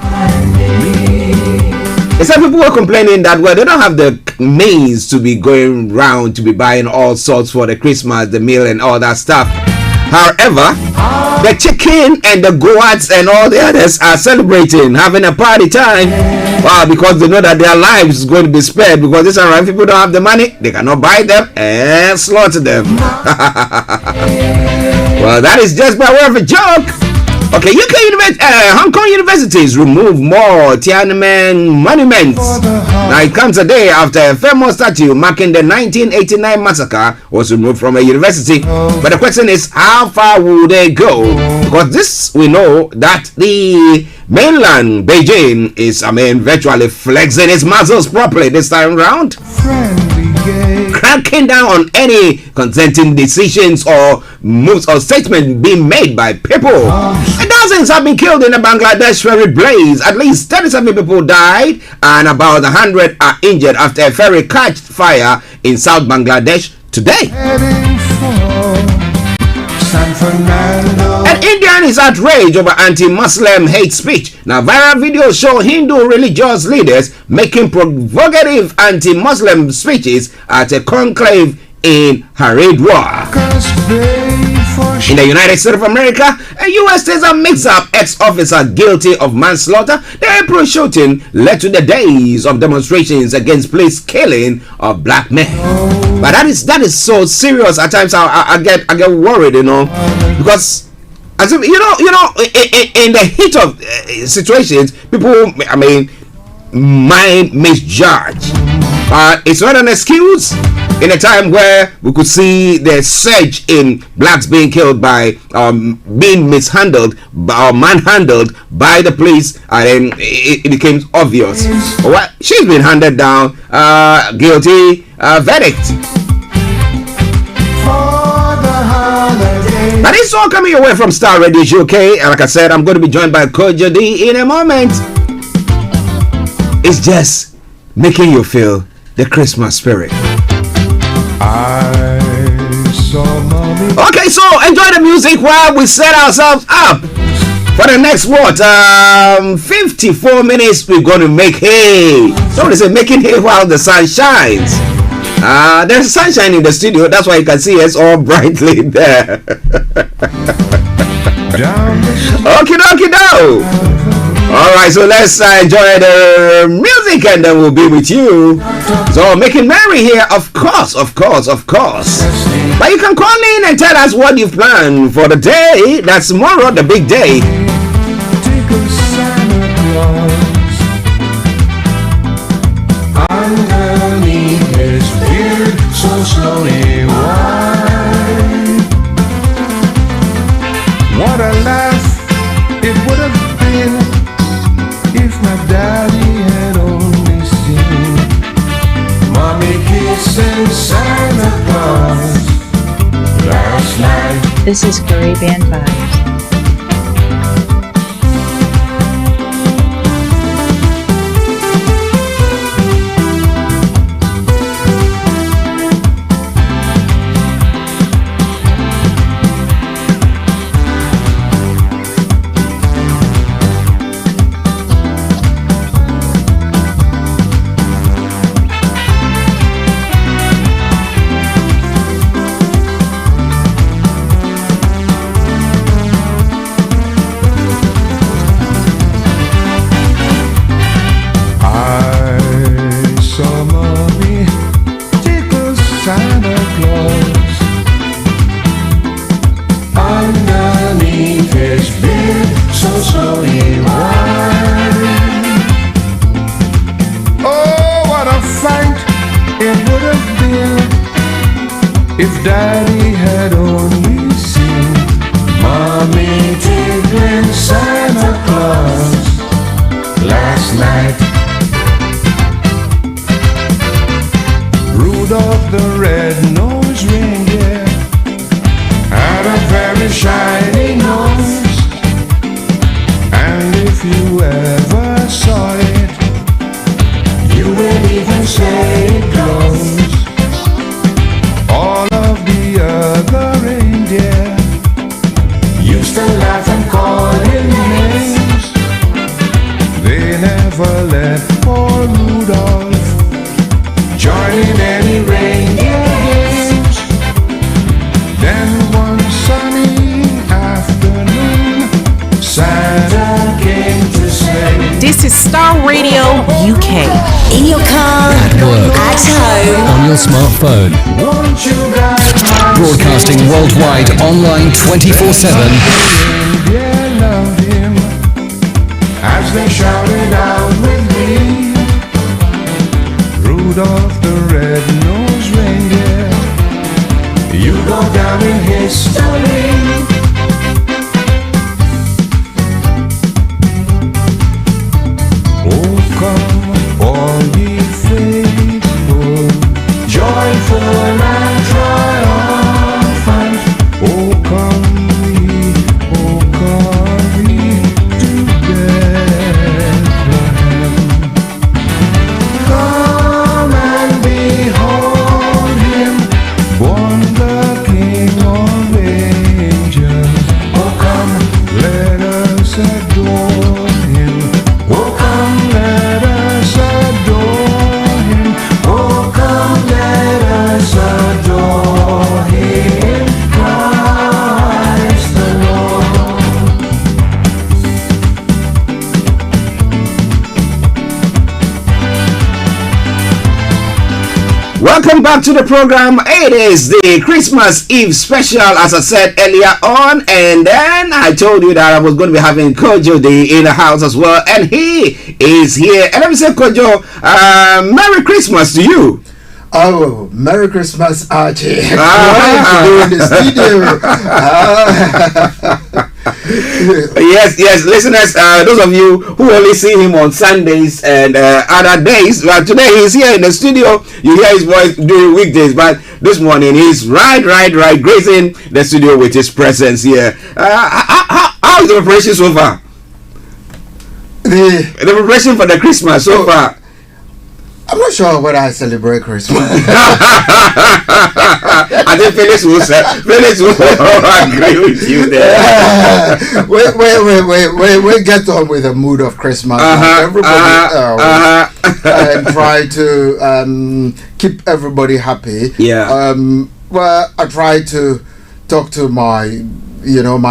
some people were complaining that, well, they don't have the means to be going round to be buying all sorts for the Christmas, the meal and all that stuff. However, the chicken and the goats and all the others are celebrating, having a party time, because they know that their lives is going to be spared, because this around people don't have the money, they cannot buy them and slaughter them. Well, that is just by way of a joke. Okay, Hong Kong universities remove more Tiananmen monuments. Now it comes a day after a famous statue marking the 1989 massacre was removed from a university. But the question is, how far will they go? Because this, we know that the mainland Beijing is, virtually flexing its muscles properly this time around. Cracking down on any consenting decisions or moves or statements being made by people. Dozens have been killed in the Bangladesh ferry blaze. At least 37 people died and about 100 are injured after a ferry caught fire in South Bangladesh today. And Indian is outraged over anti-Muslim hate speech. Now, viral videos show Hindu religious leaders making provocative anti-Muslim speeches at a conclave in Haridwar. In the United States of America, a U.S. taser mix up ex-officer guilty of manslaughter. The April shooting led to the days of demonstrations against police killing of black men. But that is so serious. At times I get worried, because as if, in the heat of situations, people might misjudge. It's not an excuse. In a time where we could see the surge in blacks being killed by being mishandled or manhandled by the police, and then it became obvious. Well, she's been handed down guilty verdict. Now, this is all coming your way from Starr Radio UK. And like I said, I'm going to be joined by Kojo D in a moment. It's just making you feel the Christmas spirit. Okay, so enjoy the music while we set ourselves up for the next 54 minutes. We're going to make hay. Somebody say making hay while the sun shines. There's sunshine in the studio, that's why you can see us all brightly there. Okay, no. Alright, so let's enjoy the music and then we'll be with you. So making merry here, of course. But you can call in and tell us what you've planned for the day. That's tomorrow, the big day. Underneath his beard, so slowly wind. What a laugh it would have been if my daddy had only seen Mommy kissing Santa Claus last night. This is Caribbean Vibes. Santa Claus underneath his beard, so slowly wind. Oh, what a fight it would have been if Daddy had only seen Mommy tickling Santa Claus last night. Rudolph the red-nosed reindeer had a very shiny nose, and if you ever saw it, you would even say it glows. All of the other reindeer used to laugh and call him names. They never let poor Rudolph join in any reindeer games. Then one sunny afternoon, Santa came to say, This is Starr Radio UK. In your car, At work, at home, on your smartphone. Won't you guys Broadcasting worldwide, online 24/7. reindeer loved him as they shouted out with glee. Rudolph the red-nosed reindeer, you go down in history. Oh, come, all ye faithful, joyful and triumphant. Oh, come we to Bethlehem. Come and behold him, born the King of angels. Oh, come, let us adore him. Oh, come, let us adore him. Oh, come, let us adore him, Christ the Lord. Welcome back to the program. It is the Christmas Eve special, as I said earlier on, and then I told you that I was going to be having Kojo D in the house as well, and he is here. And let me say, Kojo, Merry Christmas to you. Oh, Merry Christmas, Archie. What are you doing in the studio? Yes, listeners, those of you who only see him on Sundays and other days, well, today he's here in the studio. You hear his voice during weekdays, but this morning he's right, gracing the studio with his presence here. How is the preparation so far? The preparation for the Christmas so far. I'm not sure whether I celebrate Christmas. I think Felix will agree with you there. We get on with the mood of Christmas. Everybody and try to keep everybody happy. Yeah. Well, I try to talk to my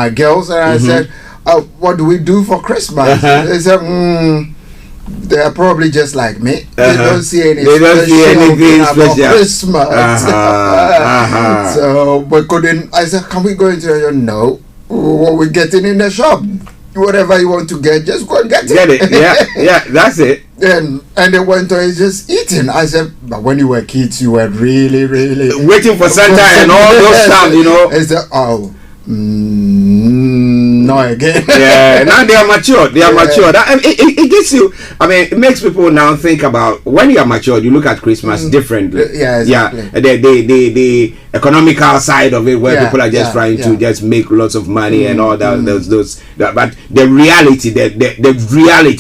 girls, and I said, what do we do for Christmas? They said, they are probably just like me. They don't see anything special. Christmas. So we couldn't. I said, can we go into? No. What we're getting in the shop, whatever you want to get, just go and get it. Get it. Yeah, that's it. And they went on just eating. I said, but when you were kids, you were really waiting for Santa and all those stuff, I said, no again. Yeah, now they are mature. Mature. It gives you. I mean, it makes people now think about when you are mature. You look at Christmas differently. Yeah, exactly. The economical side of it, where people are just trying to just make lots of money and all that. But the reality,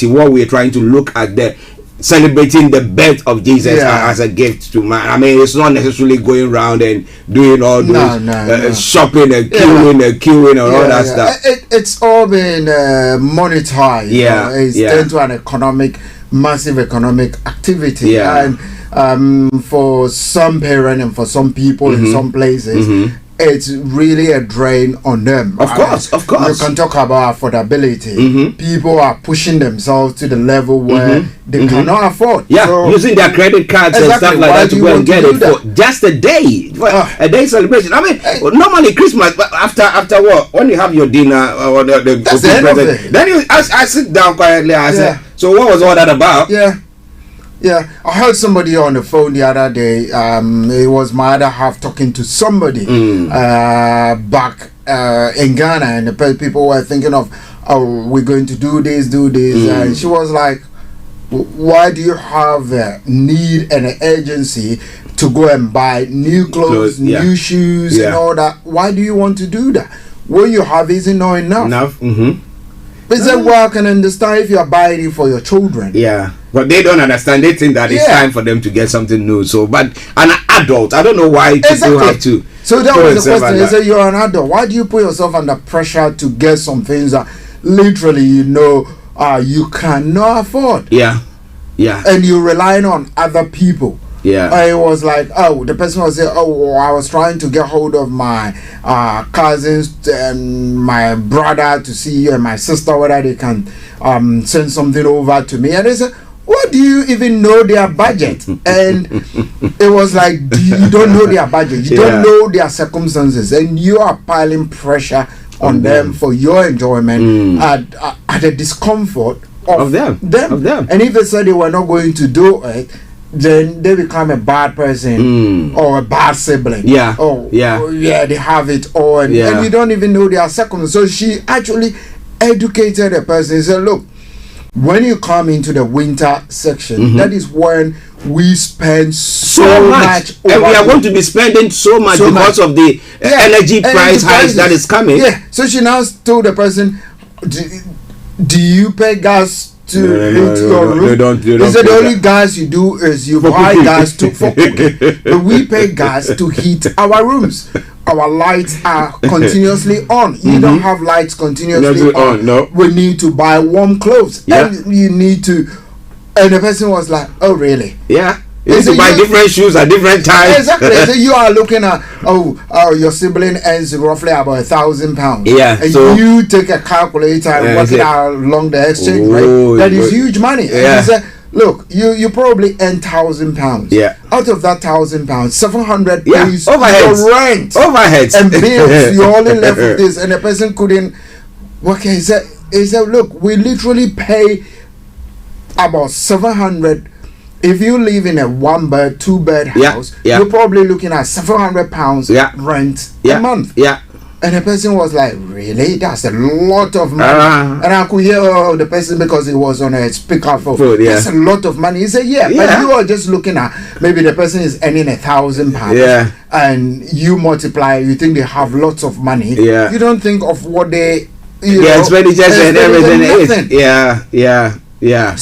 what we are trying to look at there. Celebrating the birth of Jesus as a gift to man. I mean, it's not necessarily going around and doing all those shopping and queuing and all that stuff. It's all been monetized. It's turned to an massive economic activity. And for some parents and for some people in some places, it's really a drain on them. Of course. You can talk about affordability. People are pushing themselves to the level where they cannot afford. Using their credit cards and stuff like that to go and get it for just a day. A day celebration. I mean, normally Christmas, but after what? When you have your dinner or the present, then I sit down quietly. I say, so what was all that about? Yeah, I heard somebody on the phone the other day. It was my other half talking to somebody back in Ghana, and the people were thinking of, we're going to do this, and she was like, why do you have a need and an urgency to go and buy new clothes, new shoes, and all that? Why do you want to do that? What you have isn't not enough. But he said, well, I can understand if you are buying it for your children. Yeah. But they don't understand. They think that it's time for them to get something new. So, but an adult, I don't know why people have to. So that was the question. He said, you're an adult. Why do you put yourself under pressure to get some things that literally you cannot afford? Yeah. And you're relying on other people. Yeah. It was like, the person was saying, I was trying to get hold of my cousins and my brother to see and my sister whether they can send something over to me. And they said, what do you even know their budget? And it was like, you don't know their budget. You don't know their circumstances. And you are piling pressure on them for your enjoyment at the discomfort of them. And if they said they were not going to do it, then they become a bad person or a bad sibling. They have it all, and you don't even know their circumstances. So she actually educated a person. She said, look, when you come into the winter section, that is when we spend so much, and we are going to be spending so much because of the energy price hikes that is coming. So she now told the person, do you pay gas to hit your room? They don't he said the only gas you do is you buy gas for cooking. But we pay gas to heat our rooms. Our lights are continuously on. You don't have lights continuously on. No. We need to buy warm clothes. And you need to. And the person was like, oh really? Yeah. You need to buy different shoes at different times. Exactly. So you are looking at your sibling earns roughly about £1,000. Yeah. And so you take a calculator and work it out along the exchange rate. That is huge money. And you say, look, you probably earn £1,000. Yeah. Out of that £1,000, 700 pays your rent, overheads, and bills. You're only left with this, and the person couldn't. Okay, he said, look, we literally pay about 700. If you live in a 1-bed, 2-bed house, you're probably looking at £700 rent a month. And the person was like, really? That's a lot of money. And I could hear the person because it was on a speakerphone. That's a lot of money. He said, but you are just looking at, maybe the person is earning £1,000 and you multiply, you think they have lots of money. You don't think of what they, expenditures and everything is.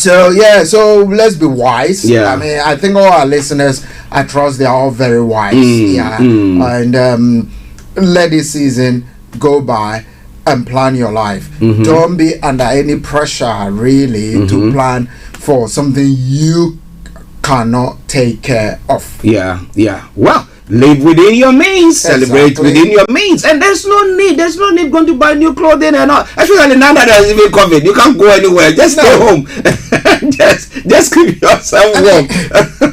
So let's be wise. I mean, I think all our listeners, I trust they are all very wise. And let this season go by and plan your life. Don't be under any pressure really to plan for something you cannot take care of. Well, live within your means, celebrate within your means, and there's no need going to buy new clothing and all. Especially now that there's even COVID, you can't go anywhere. Just stay home. just keep yourself warm.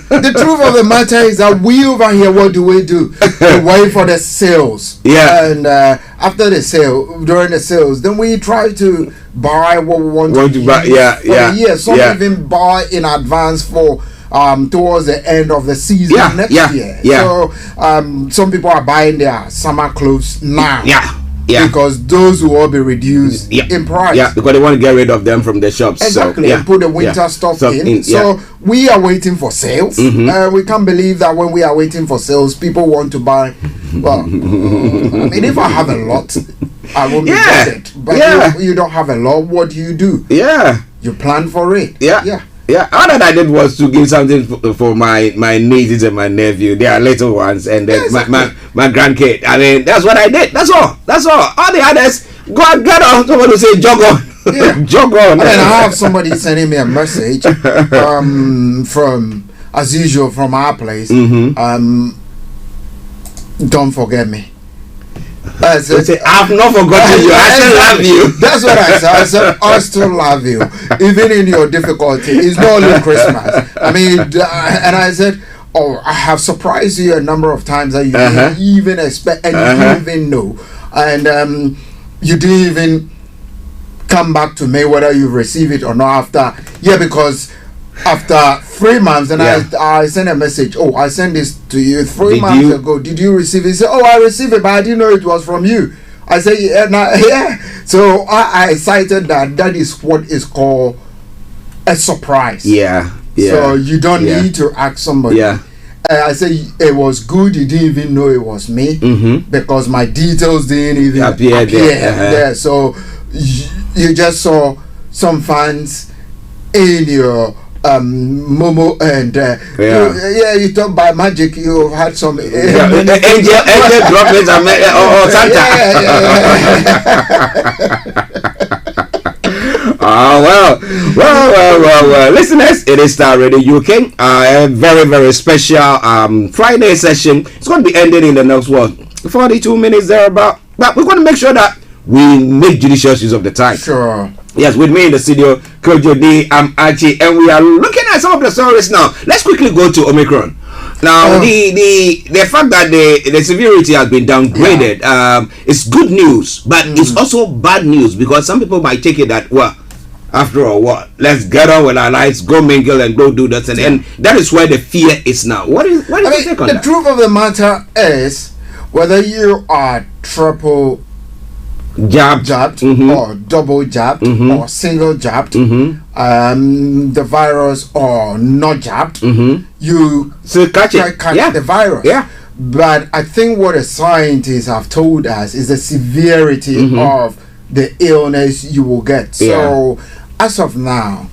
The truth of the matter is that we over here, what do? We wait for the sales. And after the sale, during the sales, then we try to buy what we want to buy. For the year. Some even buy in advance for towards the end of the season next year. So some people are buying their summer clothes now. Because those will all be reduced in price. Because they want to get rid of them from the shops. Exactly. And put the winter stuff in. So we are waiting for sales. We can't believe that when we are waiting for sales, people want to buy. Well, I mean, if I have a lot, I won't be bothered. But you don't have a lot, what do? You plan for it. All that I did was to give something for my nieces and my nephew. They are little ones, and then my grandkid. I mean, that's what I did. That's all. All the others, go and get on. Someone will say, jog on. Jog on. And then I have somebody sending me a message from, as usual, from our place. Don't forget me. I said, I've not forgotten you. I still love you. That's what I said. I said, I still love you, even in your difficulty. It's not only Christmas. I mean, and I said, oh, I have surprised you a number of times that you didn't even expect, and you didn't even know, and you didn't even come back to me whether you receive it or not because after 3 months, and I sent a message. Oh, I sent this to you 3 months ago. Did you receive it? He said, oh, I received it, but I didn't know it was from you. I said, yeah. So I cited that is what is called a surprise. So you don't need to ask somebody. I said it was good. You didn't even know it was me because my details didn't even appear there. So you just saw some fans in your Momo and you thought by magic you had some angel droplets or Santa. Well, listeners, it is Starr Radio UK. A very, very special Friday session. It's going to be ending in the next 42 minutes thereabout. But we're going to make sure that we make judicious use of the time. Sure. Yes, with me in the studio, Kojo D, I'm Archie, and we are looking at some of the stories now. Let's quickly go to Omicron. Now, the fact that the severity has been downgraded is good news, but it's also bad news because some people might take it that, well, after all, what? Let's get on with our lives, go mingle and go do that, and that is where the fear is now. What is your take on that? The truth of the matter is, whether you are triple jabbed or double jabbed or single jabbed, the virus or not jabbed, you catch the virus. But I think what the scientists have told us is the severity of the illness you will get. So as of now,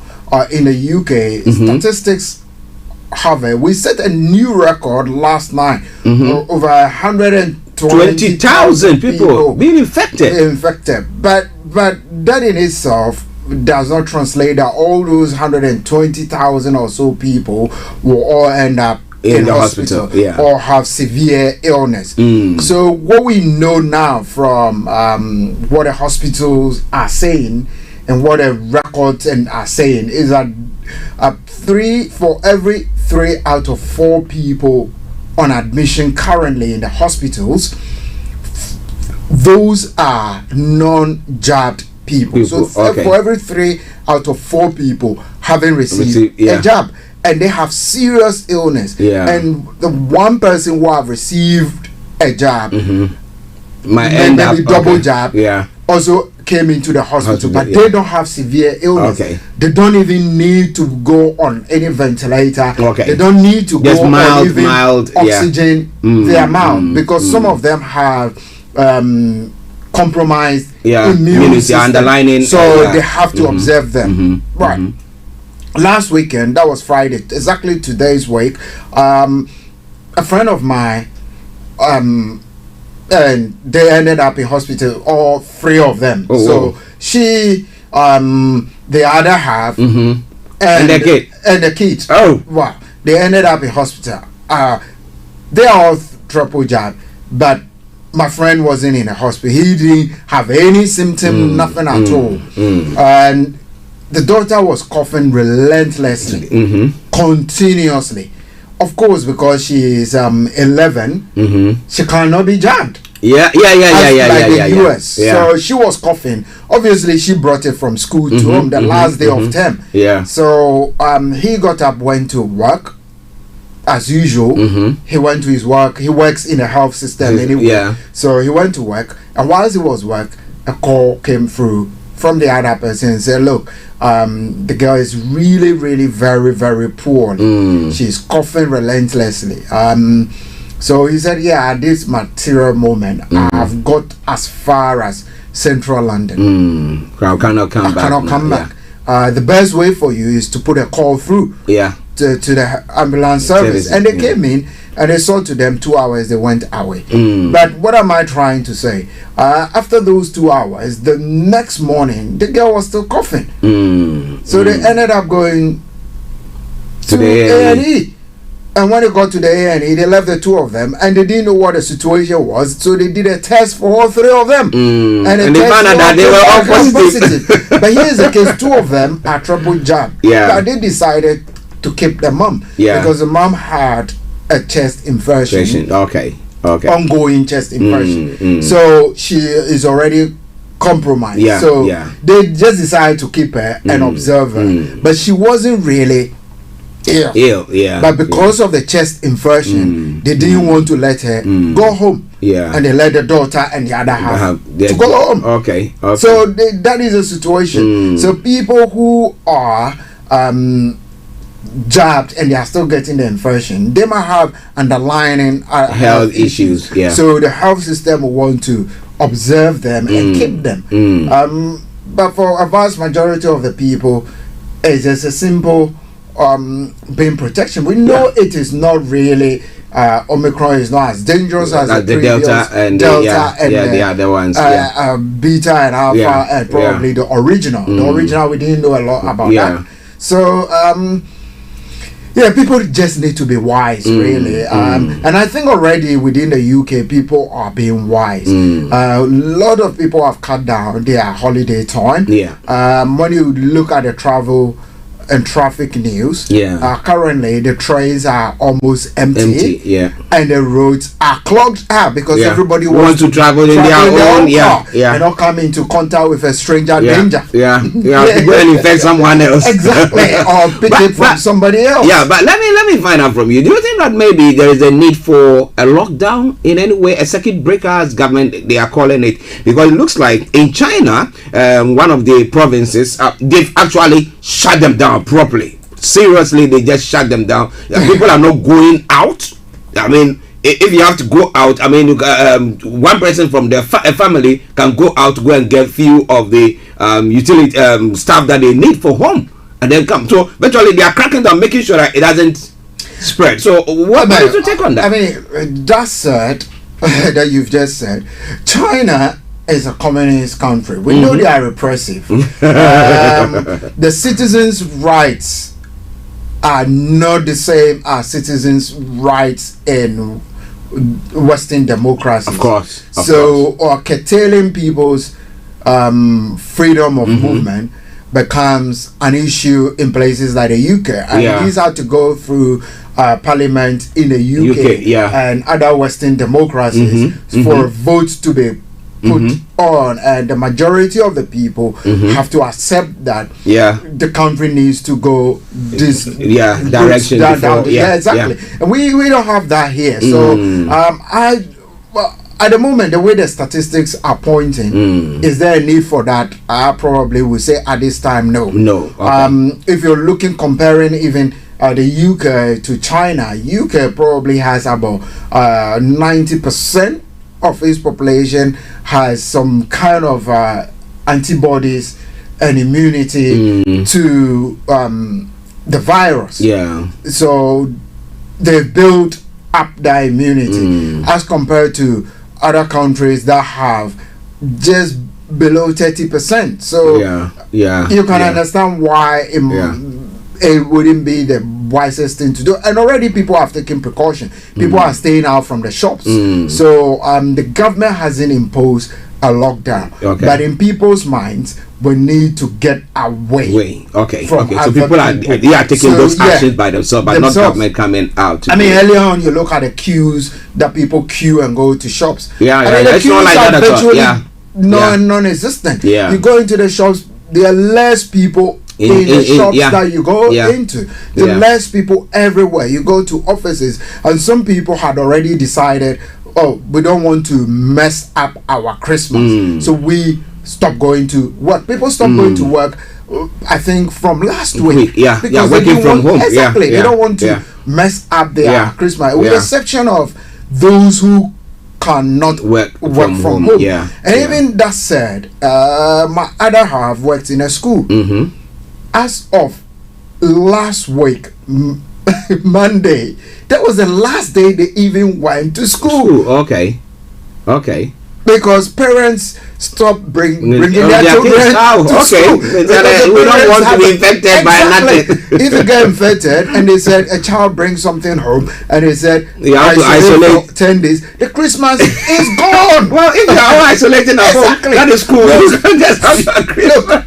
in the UK, statistics have we set a new record last night. Over 120,000 people being infected. But that in itself does not translate that all those 120,000 or so people will all end up in the hospital or have severe illness. So what we know now from what the hospitals are saying and what the records are saying is that for every 3 out of 4 people on admission currently in the hospitals, those are non-jabbed people. So for every 3 out of 4 people having received a jab, and they have serious illness, and the one person who have received a jab maybe double jab, yeah, also came into the hospital, but yeah. they don't have severe illness. Okay. They don't even need to go on any ventilator. Okay. They don't need to Just go on even mild, oxygen their mouth because some of them have compromised immune system. Underlining, so they have to observe them. Right. Last weekend, that was Friday, exactly today's week, a friend of mine, and they ended up in hospital, all three of them. She, the other half, and the kid. Wow. They ended up in hospital. They are all triple jab, but my friend wasn't in the hospital. He didn't have any symptom, nothing at all. And the daughter was coughing relentlessly, continuously. Of course, because she is 11, she cannot be jabbed. Like the US. Yeah. So she was coughing. Obviously, she brought it from school to home the last day of term. Yeah. So he got up, went to work as usual. He went to his work. He works in a health system anyway. Yeah. So he went to work, and whilst he was work, a call came through from the other person and said, "Look, the girl is really, really very, very poor. She's coughing relentlessly." So he said, "Yeah, at this material moment, I've got as far as Central London. I cannot come back. The best way for you is to put a call through to the ambulance service." And they came in and they saw to them 2 hours, they went away. But what am I trying to say? After those 2 hours, the next morning, the girl was still coughing. So they ended up going to A&E. And when they got to the A&E, they left the two of them, and they didn't know what the situation was, so they did a test for all three of them. And they found out that they were all positive. But here's the case: two of them are triple jab. But they decided to keep the mom because the mom had a chest infection. Okay. Ongoing chest infection. So she is already compromised. They just decided to keep her and observe her, but she wasn't really ill. But because of the chest infection, they didn't want to let her go home. And they let the daughter and the other half to go home. Okay. So that is the situation. So people who are jabbed and they are still getting the infection, they might have underlying health issues. So the health system will want to observe them and keep them. But for a vast majority of the people, it's just a simple being protection. We know it is not really Omicron is not as dangerous as the Delta and the other ones, Beta and Alpha and probably the original. The original, we didn't know a lot about that. So people just need to be wise, really. And I think already within the UK, people are being wise. A lot of people have cut down their holiday time. When you look at the travel and traffic news, currently the trains are almost empty, and the roads are clogged up because everybody wants to travel in their own car and not come into contact with a stranger danger. Go and infect someone else. Exactly. Or pick it from somebody else. But let me find out from you. Do you think that maybe there is a need for a lockdown in any way, a circuit breaker as government they are calling it? Because it looks like in China, one of the provinces, they've actually shut them down properly. Seriously, they just shut them down. People are not going out. I mean, if you have to go out, I mean, one person from their family can go out to go and get few of the utility stuff that they need for home, and then come. So virtually, they are cracking down, making sure that it doesn't spread. So what is your take on that? I mean, that said, that you've just said, China is a communist country. We know they are repressive. The citizens' rights are not the same as citizens' rights in Western democracies. Of course. Or curtailing people's freedom of movement becomes an issue in places like the UK. And these have to go through Parliament in the UK and other Western democracies for votes to be put on, and the majority of the people have to accept that the country needs to go this direction. Exactly. And we don't have that here. So at the moment, the way the statistics are pointing, is there a need for that? I probably would say at this time, no. No. Okay. If you're comparing even the UK to China, UK probably has about 90% of its population has some kind of antibodies and immunity to the virus. Yeah. So they built up their immunity as compared to other countries that have just below 30%. So you can understand why it wouldn't be the wisest thing to do. And already people have taken precaution. People are staying out from the shops. So the government hasn't imposed a lockdown. Okay. But in people's minds, we need to get away. Okay. From So people are taking those actions by themselves, but not government coming out. Earlier on, you look at the queues that people queue and go to shops. It's not like that at all. Non-existent. Yeah. You go into the shops, there are less people in the shops that you go into. There are less people everywhere. You go to offices, and some people had already decided, oh, we don't want to mess up our Christmas, so we stop going to work. People stop going to work, I think, from last week. Because working from home. Exactly. They don't want to mess up their Christmas, with the exception of those who cannot work from home. And even that said, my other half works in a school. As of last week, Monday, that was the last day they even went to school. Okay. Because parents stop bringing their children to school. We don't want to be infected by nothing. If you get infected and they said a child brings something home and they said you have to isolate for 10 days, the Christmas is gone. Well, if you are isolating at home, that is cool.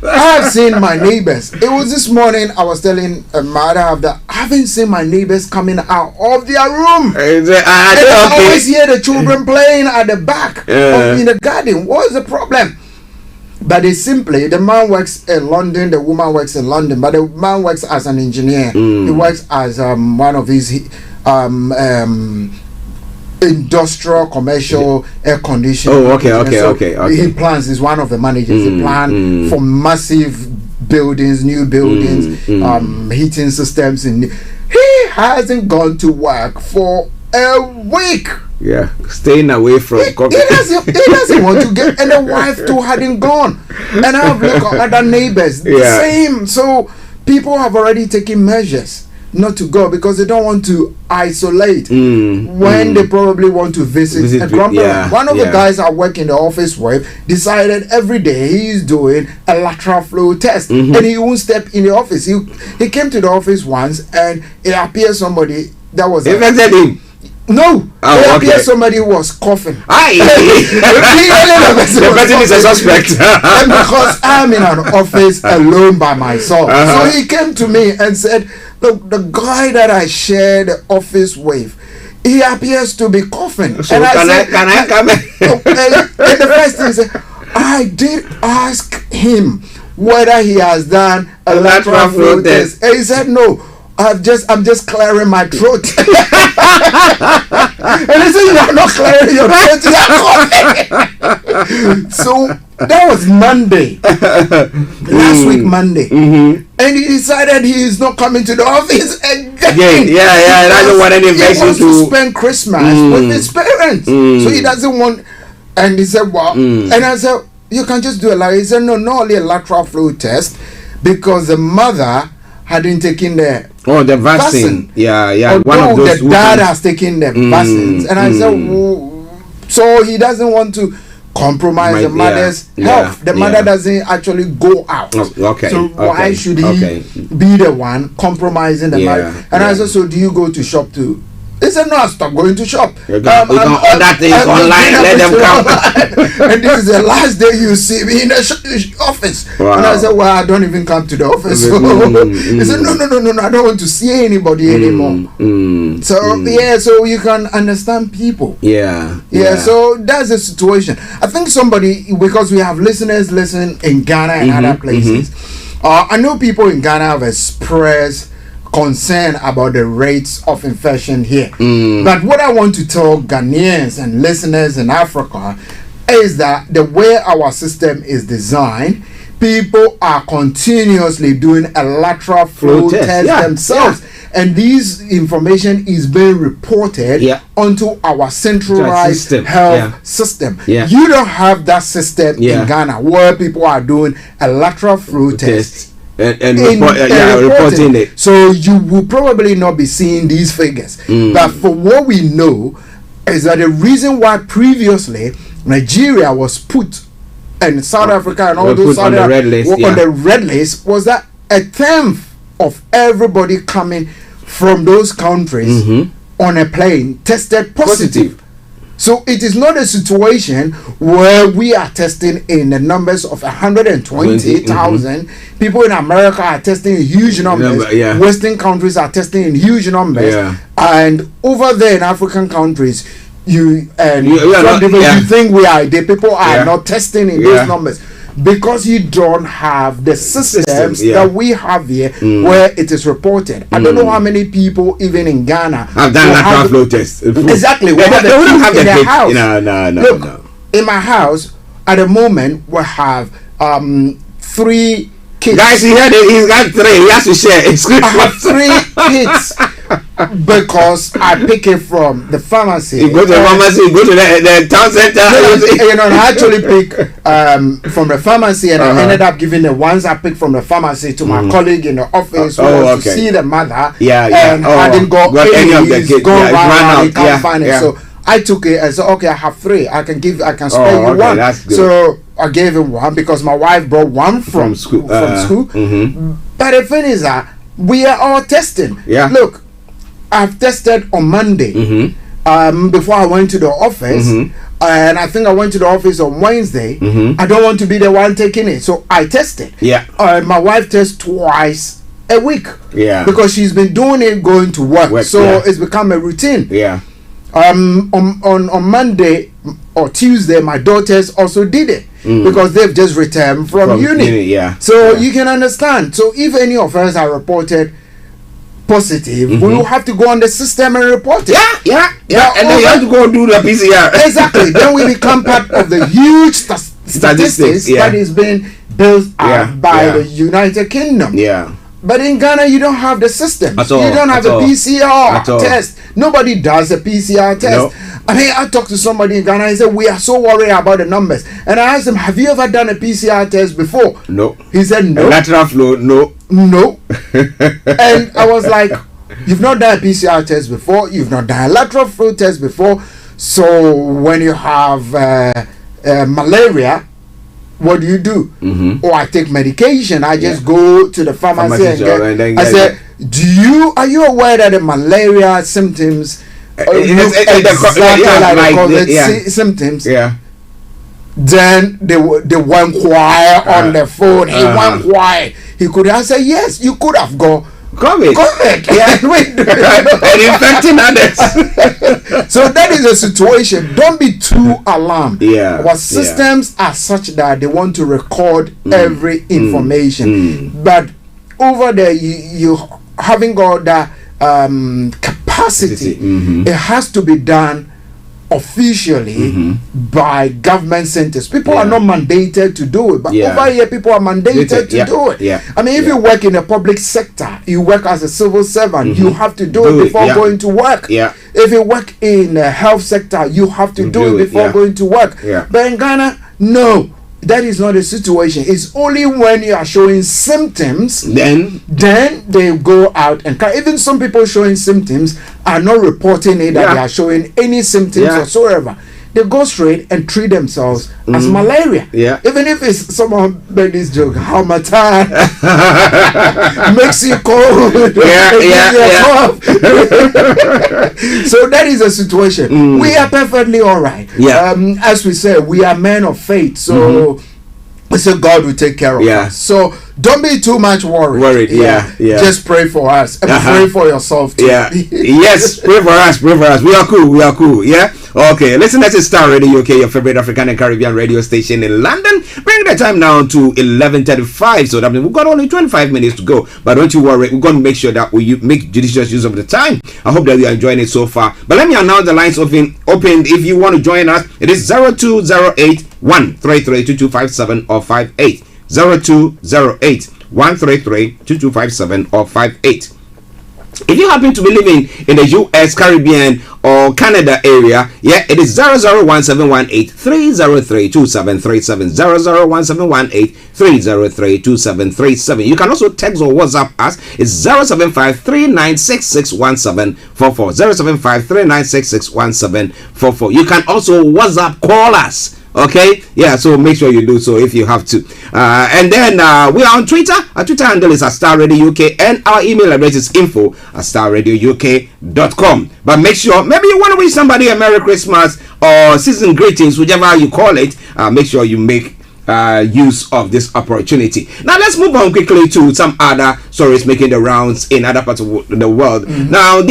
I have seen my neighbors. It was this morning I was telling my other half that I haven't seen my neighbors coming out of their room. I always hear the children playing at the back in the garden. What is the problem? But it's simply, the man works in London, the woman works in London, but the man works as an engineer. He works as one of these industrial, commercial air conditioning. Okay. He plans, is one of the managers. He plans for massive buildings, new buildings, heating systems. He hasn't gone to work for a week. Staying away from he doesn't want to get, and the wife too hadn't gone. And I have looked at other neighbors, the same. So people have already taken measures not to go because they don't want to isolate when they probably want to visit a grandparent. One of the guys I work in the office with decided every day he's doing a lateral flow test, and he won't step in the office. He came to the office once, and it appeared somebody that was infected him. No, it appeared somebody who was coughing. The person is a suspect. And because I'm in an office alone by myself, so he came to me and said, "Look, the guy that I share the office with, he appears to be coughing." So and can I come in? And the first thing he said, I did ask him whether he has done a lateral flow test, and he said no. I'm just clearing my throat. And he said, you are not clearing your throat, you are coughing. So that was Monday. Last week Monday. And he decided he is not coming to the office again. I don't want any infection. He wants to spend Christmas with his parents. So he doesn't want. And he said, well, and I said, you can just do it. He said, no, not only a lateral flow test, because the mother hadn't taken the vaccine. One of those the dad has taken the vaccines, and I said, so he doesn't want to compromise the mother's health. The mother doesn't actually go out. So why should he be the one compromising the mother? And I said, so do you go to shop too? He said, no, stop going to shop. We can order things online, let them come. And this is the last day you see me in the office. And I said, well, I don't even come to the office. So he said, no, I don't want to see anybody anymore. So you can understand people. So that's the situation. I think somebody, because we have listeners listening in Ghana and other places, I know people in Ghana have expressed concerned about the rates of infection here. But what I want to tell Ghanaians and listeners in Africa is that the way our system is designed, people are continuously doing a lateral flow test themselves. And this information is being reported onto our centralized health system. You don't have that system in Ghana where people are doing a lateral flow test. And reporting it. So you will probably not be seeing these figures. But for what we know is that the reason why previously Nigeria was put and South Africa and all those on the red list, on the red list was that a tenth of everybody coming from those countries on a plane tested positive. So it is not a situation where we are testing in the numbers of 120,000. People in America are testing in huge numbers. Western countries are testing in huge numbers. And over there in African countries, you think we are the people are not testing in those numbers. Because you don't have the systems that we have here where it is reported. I don't know how many people even in Ghana have done lateral flow tests. Exactly. They don't have in the their kit. house. No. In my house, at the moment, we have 3 kids. Guys, he got 3. He has to share. I have 3 kids. Because I pick it from the pharmacy. You go to the pharmacy, you go to the town center. I actually pick from the pharmacy, and I ended up giving the ones I picked from the pharmacy to my colleague in the office who wants to see the mother. And I didn't got any of the kids. Gone right, he can't find it. So I took it and said, okay, I have 3. I can spare you one. That's good. So I gave him one because my wife brought one from school. But the thing is that we are all testing. Look, I've tested on Monday before I went to the office, and I think I went to the office on Wednesday. I don't want to be the one taking it, so I tested. My wife tests twice a week because she's been doing it going to work, so it's become a routine. On Monday or Tuesday, my daughters also did it because they've just returned from uni. So you can understand. So if any of us are reported positive, we will have to go on the system and report it. And then you have to go do the PCR. Exactly. Then we become part of the huge statistics that is being built up by the United Kingdom. But in Ghana, you don't have the system. You don't have a PCR test. Nobody does a PCR test. I mean, I talked to somebody in Ghana. He said, we are so worried about the numbers. And I asked him, have you ever done a PCR test before? No. He said, no. A lateral flow, no. And I was like, you've not done a PCR test before. You've not done a lateral flow test before. So when you have malaria, what do? Or I take medication. I just go to the pharmacy and get. I said, are you aware that the malaria symptoms look exactly like the symptoms? Then they went quiet on the phone. He went quiet. He could answer, yes, you could have got COVID. And infecting others. So that is a situation. Don't be too alarmed. Our systems are such that they want to record every information. But over there, you haven't got that capacity. It has to be done officially by government centers. People are not mandated to do it, but over here people are mandated to do it. I mean, if you work in the public sector, you work as a civil servant, you have to do it before going to work. If you work in the health sector, you have to do it before going to work. But in Ghana, no, that is not the situation. It's only when you are showing symptoms, then they go out and even some people showing symptoms are not reporting it that they are showing any symptoms whatsoever. They go straight and treat themselves as malaria. Even if it's someone made this joke, how Harmattan makes you cold. So that is a situation. We are perfectly all right. As we say, we are men of faith. So we say God will take care of us. So don't be too much worried. Just pray for us and pray for yourself too. Yes, pray for us. We are cool. Okay, listeners, it's Star Radio UK, your favorite African and Caribbean radio station in London. Bring the time now to 11:35. So that means we've got only 25 minutes to go. But don't you worry, we're going to make sure that we make judicious use of the time. I hope that you are enjoying it so far. But let me announce the lines open. If you want to join us, it is 0208 133 2257 or 58. 0208 133 2257 or 58. If you happen to be living in the US, Caribbean, or Canada area, it is 001718 303 2737. 001718 303 2737. You can also text or WhatsApp us. It's 075 39661744. 075 39661744. You can also WhatsApp call us. Okay, so make sure you do so if you have to. And then we are on Twitter. Our Twitter handle is Starr Radio UK, and our email address is info@starradiouk.com. But make sure, maybe you want to wish somebody a Merry Christmas or season greetings, whichever you call it. Make sure you make use of this opportunity. Now let's move on quickly to some other stories making the rounds in other parts of the world. Now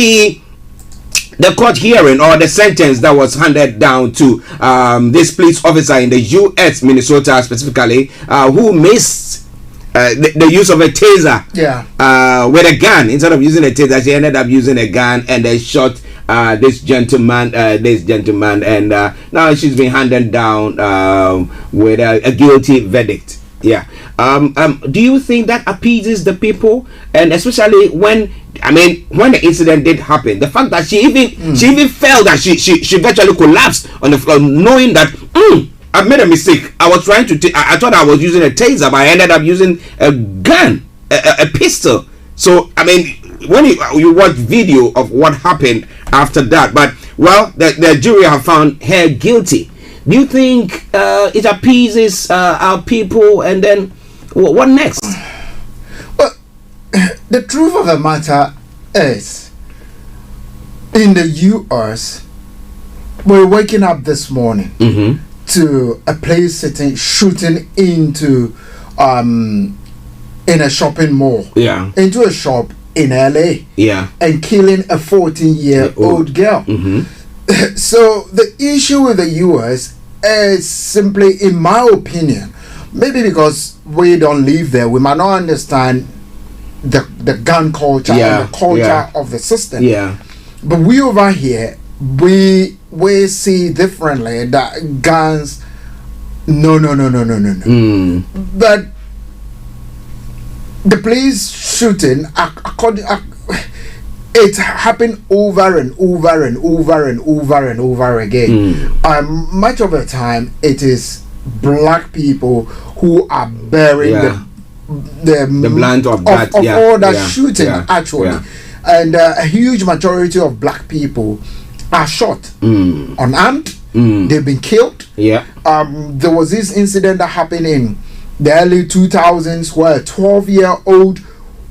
the court hearing, or the sentence that was handed down to this police officer in the U.S., Minnesota specifically, who missed the use of a taser with a gun. Instead of using a taser, she ended up using a gun and then shot this gentleman, and now she's been handed down with a guilty verdict. Do you think that appeases the people, and especially when the incident did happen, the fact that she even felt that she virtually collapsed on the floor, knowing that I made a mistake. I was trying to I thought I was using a taser, but I ended up using a gun, a pistol. So when you watch video of what happened after that, but the jury have found her guilty. Do you think it appeases our people, and then what next? Well, the truth of the matter is, in the US, we're waking up this morning to a police shooting into in a shopping mall, into a shop in LA, and killing a 14-year-old girl. So the issue with the US is simply, in my opinion, maybe because we don't live there, we might not understand the gun culture and the culture of the system. But we over here, we see differently that guns, no. But the police shooting, it happened over and over and over and over and over again. Much of the time, it is black people who are bearing the blunt of all that shooting, actually. And a huge majority of black people are shot, unarmed. They've been killed. There was this incident that happened in the early 2000s where a 12-year-old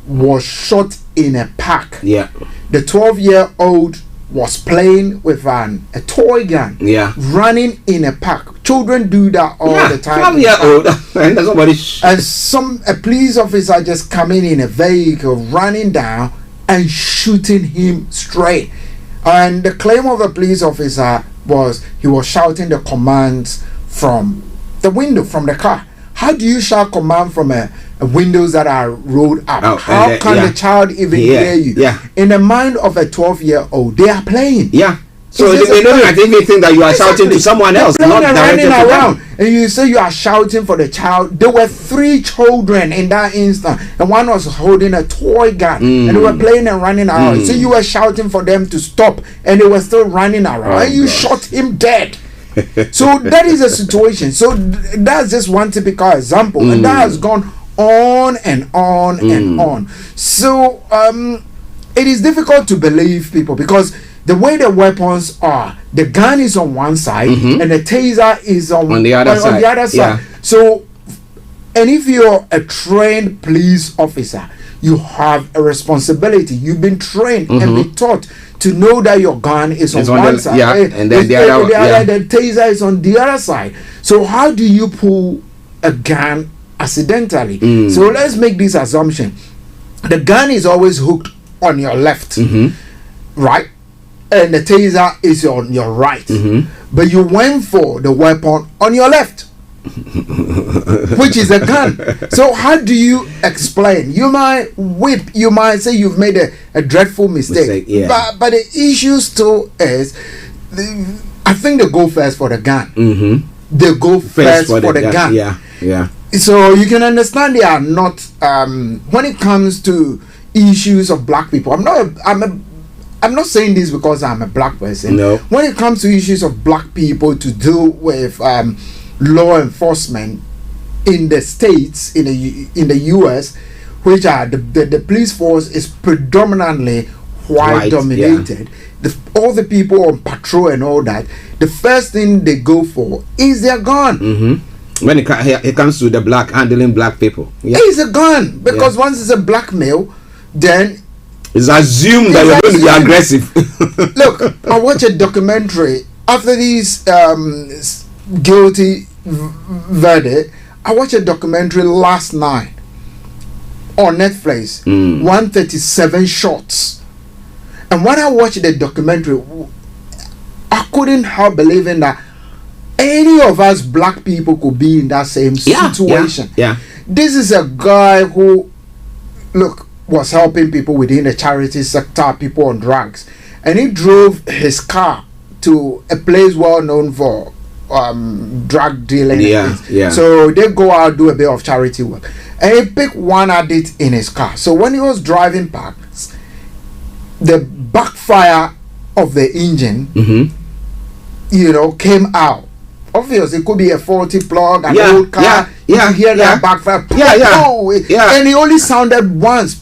was shot in a park. The 12-year-old was playing with a toy gun, running in a park. Children do that all the time. 12-year-old, and a police officer just coming in a vehicle, running down and shooting him straight. And the claim of the police officer was he was shouting the commands from the window, from the car. How do you shout command from windows that are rolled up? How can the child even hear you? In the mind of a 12-year-old, they are playing. So they don't even think that you are shouting to someone else, not running around. And you say you are shouting for the child. There were 3 children in that instant, and one was holding a toy gun, and they were playing and running around. So you were shouting for them to stop, and they were still running around, and you shot him dead. So that is a situation. So that's just one typical example, and that has gone on and on and on. So it is difficult to believe people, because the way the weapons are, the gun is on one side and the taser is on the other side. So, and if you're a trained police officer, you have a responsibility. You've been trained and been taught to know that your gun is on one side, and then the taser is on the other side. So how do you pull a gun accidentally? So let's make this assumption: the gun is always hooked on your left, right? and the taser is on your right, but you went for the weapon on your left, which is a gun. So how do you explain? You might whip, you might say you've made a dreadful mistake, but the issue still is, I think they go first for the gun. They go first for the gun. Yeah. So you can understand they are not, when it comes to issues of black people, I'm not saying this because I'm a black person. No. When it comes to issues of black people to do with law enforcement in the states, in the US, which are the police force is predominantly white dominated. All the people on patrol and all that, the first thing they go for is their gun. When it comes to the black, handling black people, it's a gun, because once it's a black male, then it's assumed that you're going to be aggressive. Look, I watched a documentary after these guilty verdict. I watched a documentary last night on Netflix, 137 shots. And when I watched the documentary, I couldn't help believing that any of us black people could be in that same situation. This is a guy who, look, was helping people within the charity sector, people on drugs, and he drove his car to a place well known for drug dealing. So they go out, do a bit of charity work, and he picked one addict in his car. So when he was driving past, the backfire of the engine, came out. Obviously, it could be a faulty plug, an old car. You hear that backfire. And it only sounded once.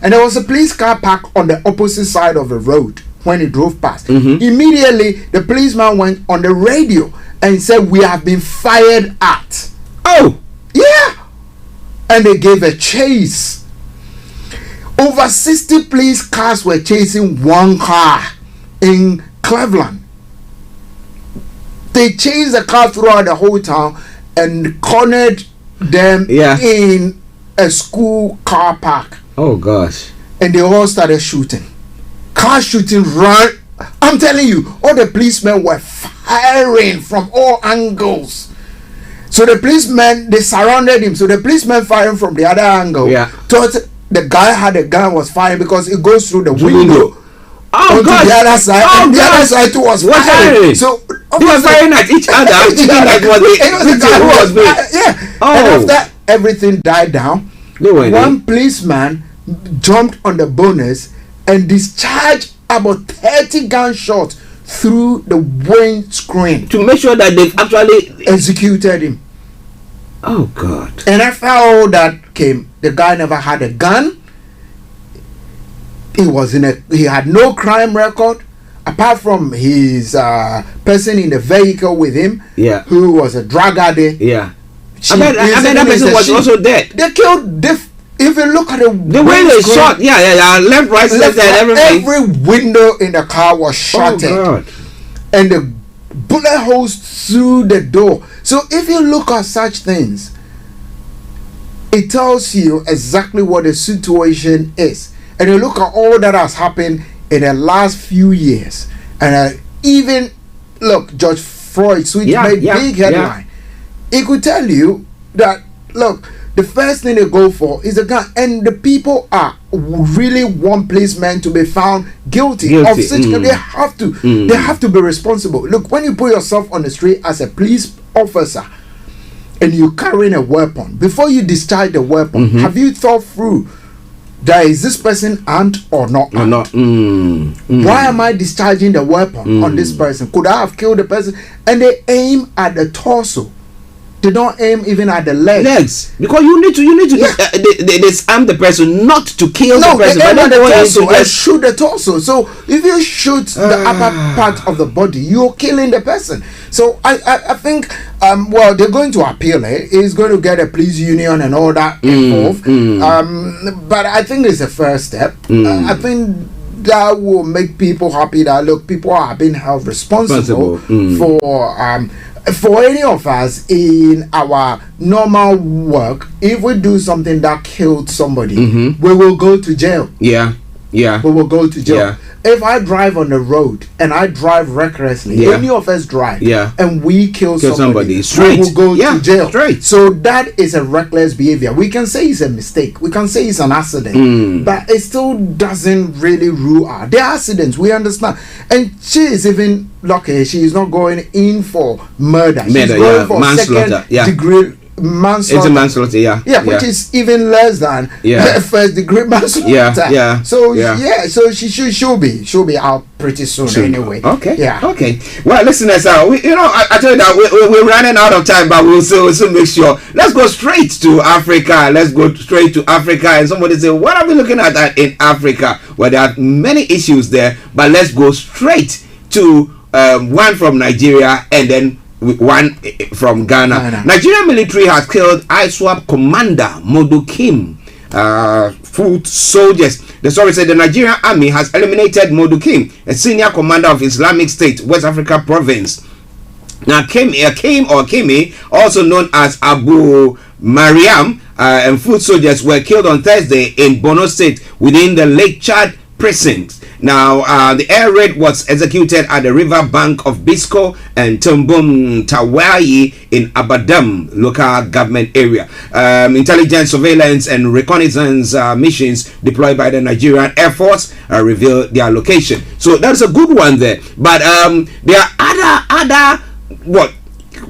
And there was a police car parked on the opposite side of the road when he drove past. Immediately, the policeman went on the radio and said, "We have been fired at." And they gave a chase. Over 60 police cars were chasing one car in Cleveland. They chased the car throughout the whole town and cornered them in a school car park. Oh gosh. And they all started shooting. Car shooting, run. I'm telling you, all the policemen were firing from all angles. So the policemen, they surrounded him. So the policemen firing from the other angle. Thought the guy had a gun, was firing because it goes through the window. Oh God! The other side, and the other side too was firing. So they were firing at each other. And after everything died down, one policeman jumped on the bonus and discharged about 30 gunshots through the windscreen to make sure that they've actually executed him. Oh God! And after all that came, the guy never had a gun. He had no crime record apart from his person in the vehicle with him, who was a drug addict. And then that person was also dead. They killed. If you look at the way they shot, left, right, center, everything. Every window in the car was shattered, and the bullet holes through the door. So if you look at such things, it tells you exactly what the situation is. And you look at all that has happened in the last few years, and even look, George Floyd's which made big headline. It could tell you that, look, the first thing they go for is a gun, and the people really want policemen to be found guilty. Of such. They have to. They have to be responsible. Look, when you put yourself on the street as a police officer and you're carrying a weapon, before you discharge the weapon, have you thought through that is this person armed or not armed? Why am I discharging the weapon on this person? Could I have killed the person? And they aim at the torso. They don't aim even at the legs. Because you need to they disarm the person, not to kill the person. They aim at the torso and shoot the torso. So if you shoot the upper part of the body, you're killing the person. So I think they're going to appeal it. It's going to get a police union and all that involved. But I think it's a first step. I think that will make people happy that, look, people are being held responsible for any of us in our normal work. If we do something that killed somebody, we will go to jail. we will go to jail. If I drive on the road and I drive recklessly, any of us drive, and we kill somebody, we will go to jail. So that is a reckless behavior. We can say it's a mistake. We can say it's an accident, but it still doesn't really rule out. There are accidents, we understand. And she is even lucky. She is not going in for murder. She's going for manslaughter. second-degree manslaughter. It's a manslaughter, which is even less than first degree manslaughter. So she'll be out pretty soon anyway. Okay. Well, listeners, I tell you that we're running out of time, but we'll still make sure. Let's go straight to Africa. And somebody say, what are we looking at in Africa? Well, there are many issues there, but let's go straight to one from Nigeria and then one from Ghana. Nigerian military has killed ISWAP commander Modu Kim. Foot soldiers. The story said the Nigerian army has eliminated Modu Kim, a senior commander of Islamic State, West Africa province. Now, Kimi, also known as Abu Mariam, and foot soldiers were killed on Thursday in Borno State within the Lake Chad precinct. Now, the air raid was executed at the river bank of Bisco and Tumbum Tawayi in Abadam local government area. Intelligence, surveillance, and reconnaissance missions deployed by the Nigerian Air Force revealed their location. So that's a good one there. But there are other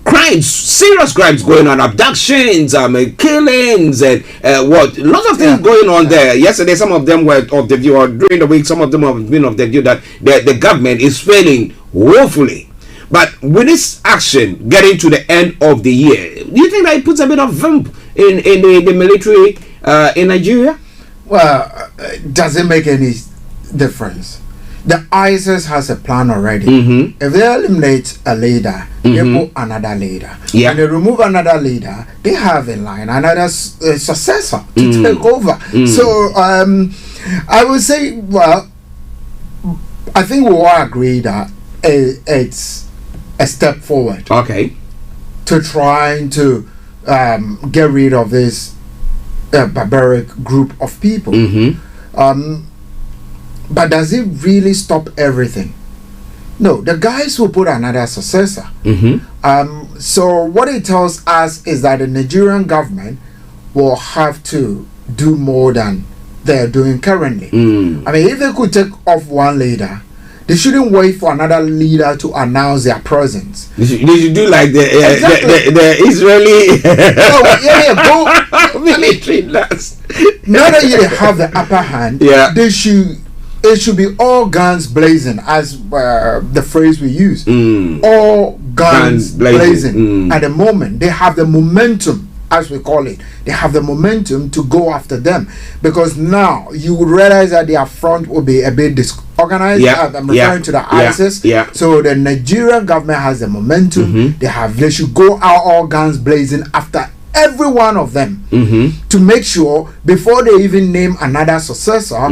crimes, serious crimes going on, abductions, killings, and lots of things going on there. Yesterday, some of them were of the view, or during the week, some of them have been of the view that the government is failing woefully. But with this action getting to the end of the year, do you think that it puts a bit of vimp in the military in Nigeria? Well, does it make any difference? The ISIS has a plan already. If they eliminate a leader, they put another leader. When they remove another leader, they have in line another successor to take over. So I would say, well, I think we all agree that it's a step forward. To trying to get rid of this barbaric group of people. But does it really stop everything? No, the guys will put another successor. So what it tells us is that the Nigerian government will have to do more than they're doing currently. I mean, if they could take off one leader, they shouldn't wait for another leader to announce their presence. They should do like the Israeli military last. Now that you have the upper hand, it should be all guns blazing, as the phrase we use. All guns blazing. At the moment, they have the momentum, as we call it. They have the momentum to go after them, because now you would realize that their front will be a bit disorganized. I'm referring to the ISIS. So the Nigerian government has the momentum. They should go out all guns blazing after every one of them to make sure before they even name another successor,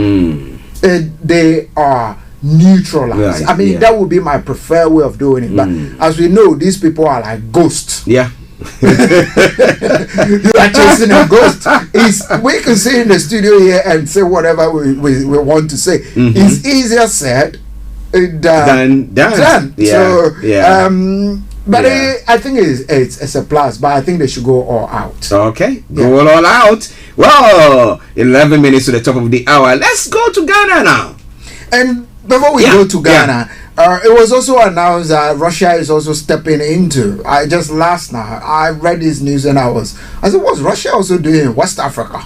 they are neutralized. I mean, that would be my preferred way of doing it. But as we know, these people are like ghosts. You are chasing a ghost. We can sit in the studio here and say whatever we want to say. It's easier said than done. But I think it's a plus, but I think they should go all out. Go all out. Well, 11 minutes to the top of the hour. Let's go to Ghana now. And before we go to Ghana, it was also announced that Russia is also stepping into. Last night I read this news and I said, what's Russia also doing in West Africa?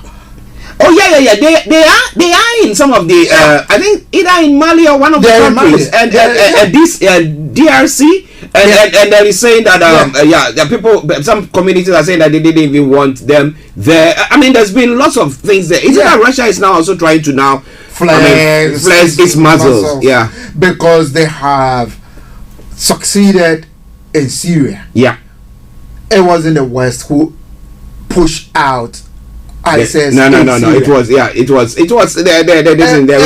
They are in some of the I think either in Mali or one of the countries, and this DRC, and they're saying that the people, some communities are saying that they didn't even want them there. I mean, there's been lots of things there. Is it that Russia is now also trying to now flex its muscles? Because they have succeeded in Syria. It wasn't the West who pushed out ISIS. No. It was the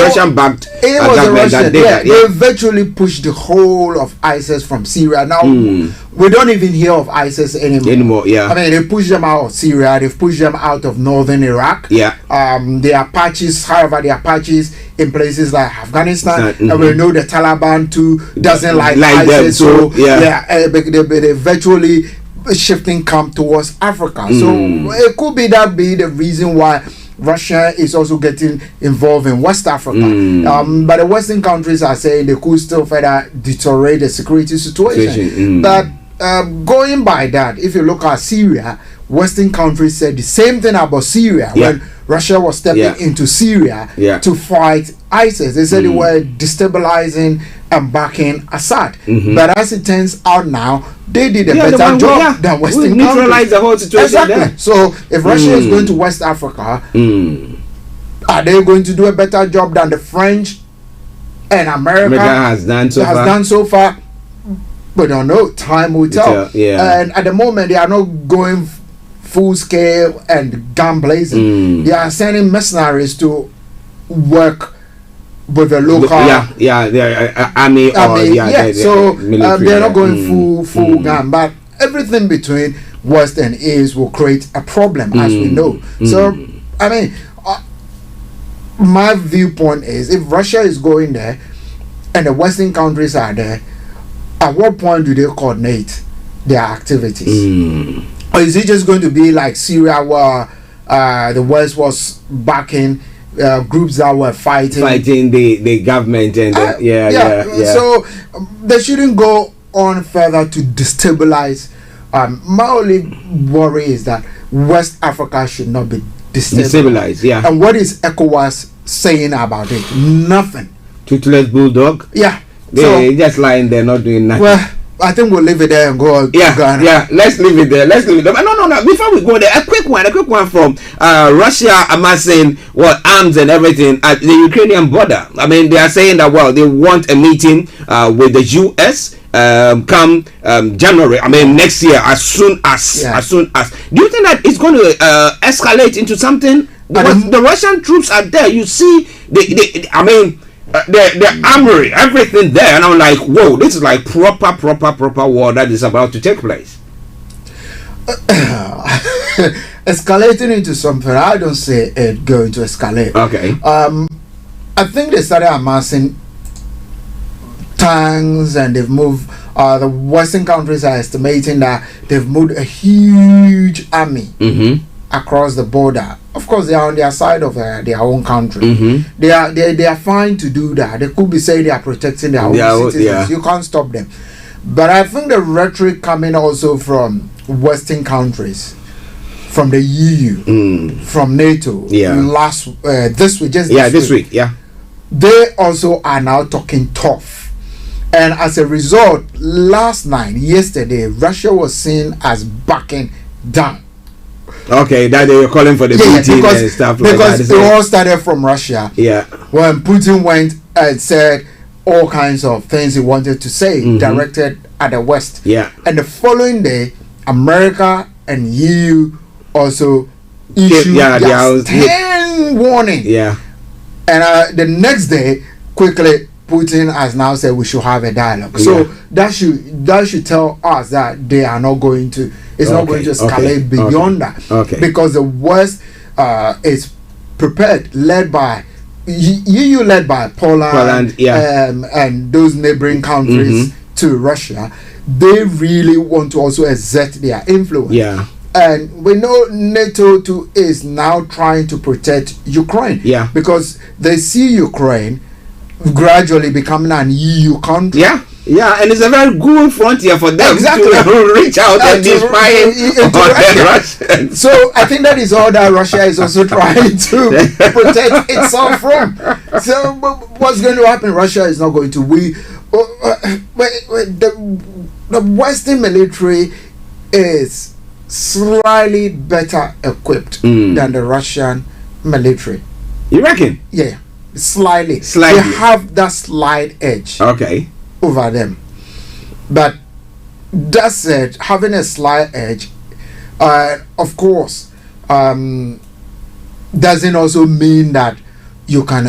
Russian backed government that did that. They virtually pushed the whole of ISIS from Syria. Now we don't even hear of ISIS anymore. I mean, they pushed them out of Syria. They've pushed them out of northern Iraq. The Apaches, however, the Apaches in places like Afghanistan, and we know the Taliban too doesn't like ISIS, them, so they virtually shifting camp towards Africa. So it could be the reason why Russia is also getting involved in West Africa. But the Western countries are saying they could still further deteriorate the security situation. But going by that, if you look at Syria, Western countries said the same thing about Syria when Russia was stepping into Syria to fight ISIS. They said they were destabilizing and backing Assad. But as it turns out now, they did a better job than Western countries. Neutralize the whole situation. Exactly. There. So if Russia is going to West Africa, are they going to do a better job than the French and America has done so far? We don't know. Time will tell. And at the moment, they are not going full scale and gun blazing. They are sending mercenaries to work with the local army. So they're not going full gun, but everything between West and East will create a problem, as we know. So I mean, my viewpoint is, if Russia is going there and the Western countries are there, at what point do they coordinate their activities? Or is it just going to be like Syria, where the West was backing groups that were fighting the government and So they shouldn't go on further to destabilize. My only worry is that West Africa should not be destabilized. And what is ECOWAS saying about it? Nothing. Toothless bulldog. They just lying there, not doing nothing. Well, I think we'll leave it there and go on. Let's leave it there. No. Before we go there, a quick one from Russia amassing arms and everything at the Ukrainian border. I mean, they are saying that they want a meeting with the US come January. I mean, next year, as soon as. Do you think that it's going to escalate into something? Because the Russian troops are there. You see, the armory, everything there, and I'm like, whoa, this is like proper war that is about to take place. Escalating into something, I don't say it going to escalate. Okay. I think they started amassing tanks and they've moved. The Western countries are estimating that they've moved a huge army across the border. Of course, they are on their side of their own country. They are fine to do that. They could be saying they are protecting their own citizens. You can't stop them. But I think the rhetoric coming also from Western countries, from the EU, from NATO, this week, they also are now talking tough. And as a result, yesterday, Russia was seen as backing down. Okay, that they were calling for the meeting and stuff like that. Because it all started from Russia. When Putin went and said all kinds of things he wanted to say, directed at the West. And the following day, America and EU also issued their 10 warning. And the next day, quickly, Putin has now said we should have a dialogue. So that should tell us that they are not going to. It's not going to escalate beyond that. Because the West is prepared, led by EU, led by Poland and those neighboring countries to Russia. They really want to also exert their influence. And we know NATO too is now trying to protect Ukraine. Because they see Ukraine gradually becoming an EU country. And it's a very good frontier for them to reach out and be spying on Russia. So I think that is all that Russia is also trying to protect itself from. So what's going to happen? Russia is not going to win. The Western military is slightly better equipped than the Russian military. You reckon? Slightly. They have that slight edge over them. But that said, having a slight edge, of course, doesn't also mean that you can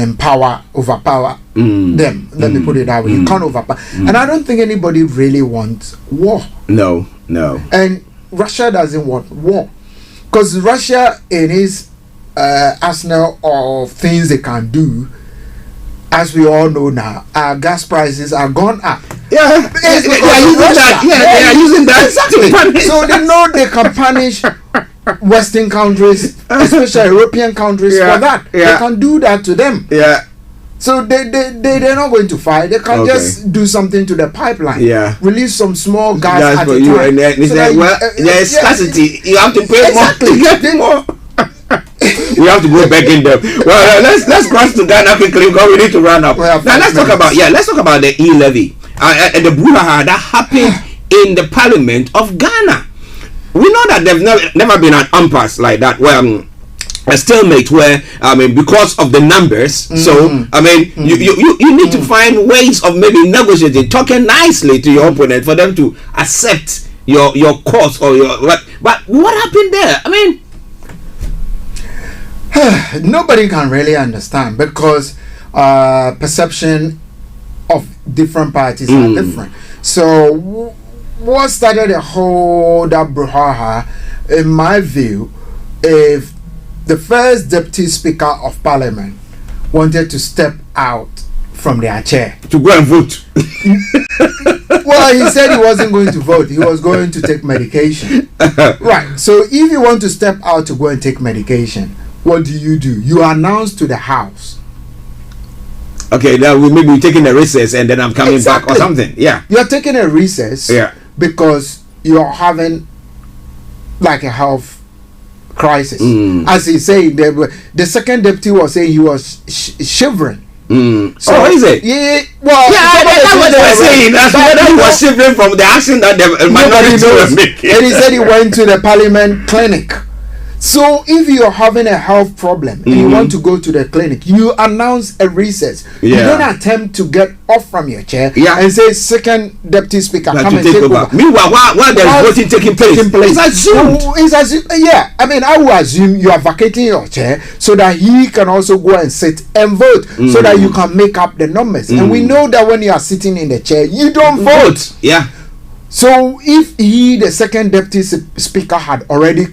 overpower them. Let me put it that way. You can't overpower. And I don't think anybody really wants war. No. And Russia doesn't want war. Because Russia, in its arsenal of things they can do, as we all know now, our gas prices are gone up. Yeah, they are using that. Yeah, they are using that. Exactly. So they know they can punish Western countries, especially European countries, for that. Yeah. They can do that to them. Yeah. So they're not going to fight. They can just do something to the pipeline. Yeah. Release some small gas at for a you, time. and then So there is scarcity. You have to pay more to get more. We have to go back in there. Well, let's cross to Ghana quickly because we need to run up. Now let's talk about the e-levy and the brouhaha that happened in the Parliament of Ghana. We know that there's never been an impasse like that where a stalemate where because of the numbers. So you need to find ways of maybe negotiating, talking nicely to your opponent for them to accept your cause or your what. But what happened there? Nobody can really understand because perception of different parties are different. So what started the whole that brouhaha, in my view, if the first deputy speaker of parliament wanted to step out from their chair to go and vote. Well, he said he wasn't going to vote. He was going to take medication. Right. So if you want to step out to go and take medication, what do? You announce to the house. Okay, now maybe we're taking a recess and then I'm coming back or something. Yeah. You're taking a recess. Yeah. Because you're having like a health crisis. As he said, the second deputy was saying he was shivering. So is it? Yeah. Well, that's what they were saying. That's whether he was shivering from the action that the minority were making. And he said he went to the parliament clinic. So if you're having a health problem and you want to go to the clinic, you announce a recess. You don't attempt to get off from your chair and say, second deputy speaker, come and take over. Meanwhile, while there's voting taking place, it's assumed. Yeah, I will assume you are vacating your chair so that he can also go and sit and vote so that you can make up the numbers. And we know that when you are sitting in the chair, you don't vote. Yeah. So if the second deputy speaker had already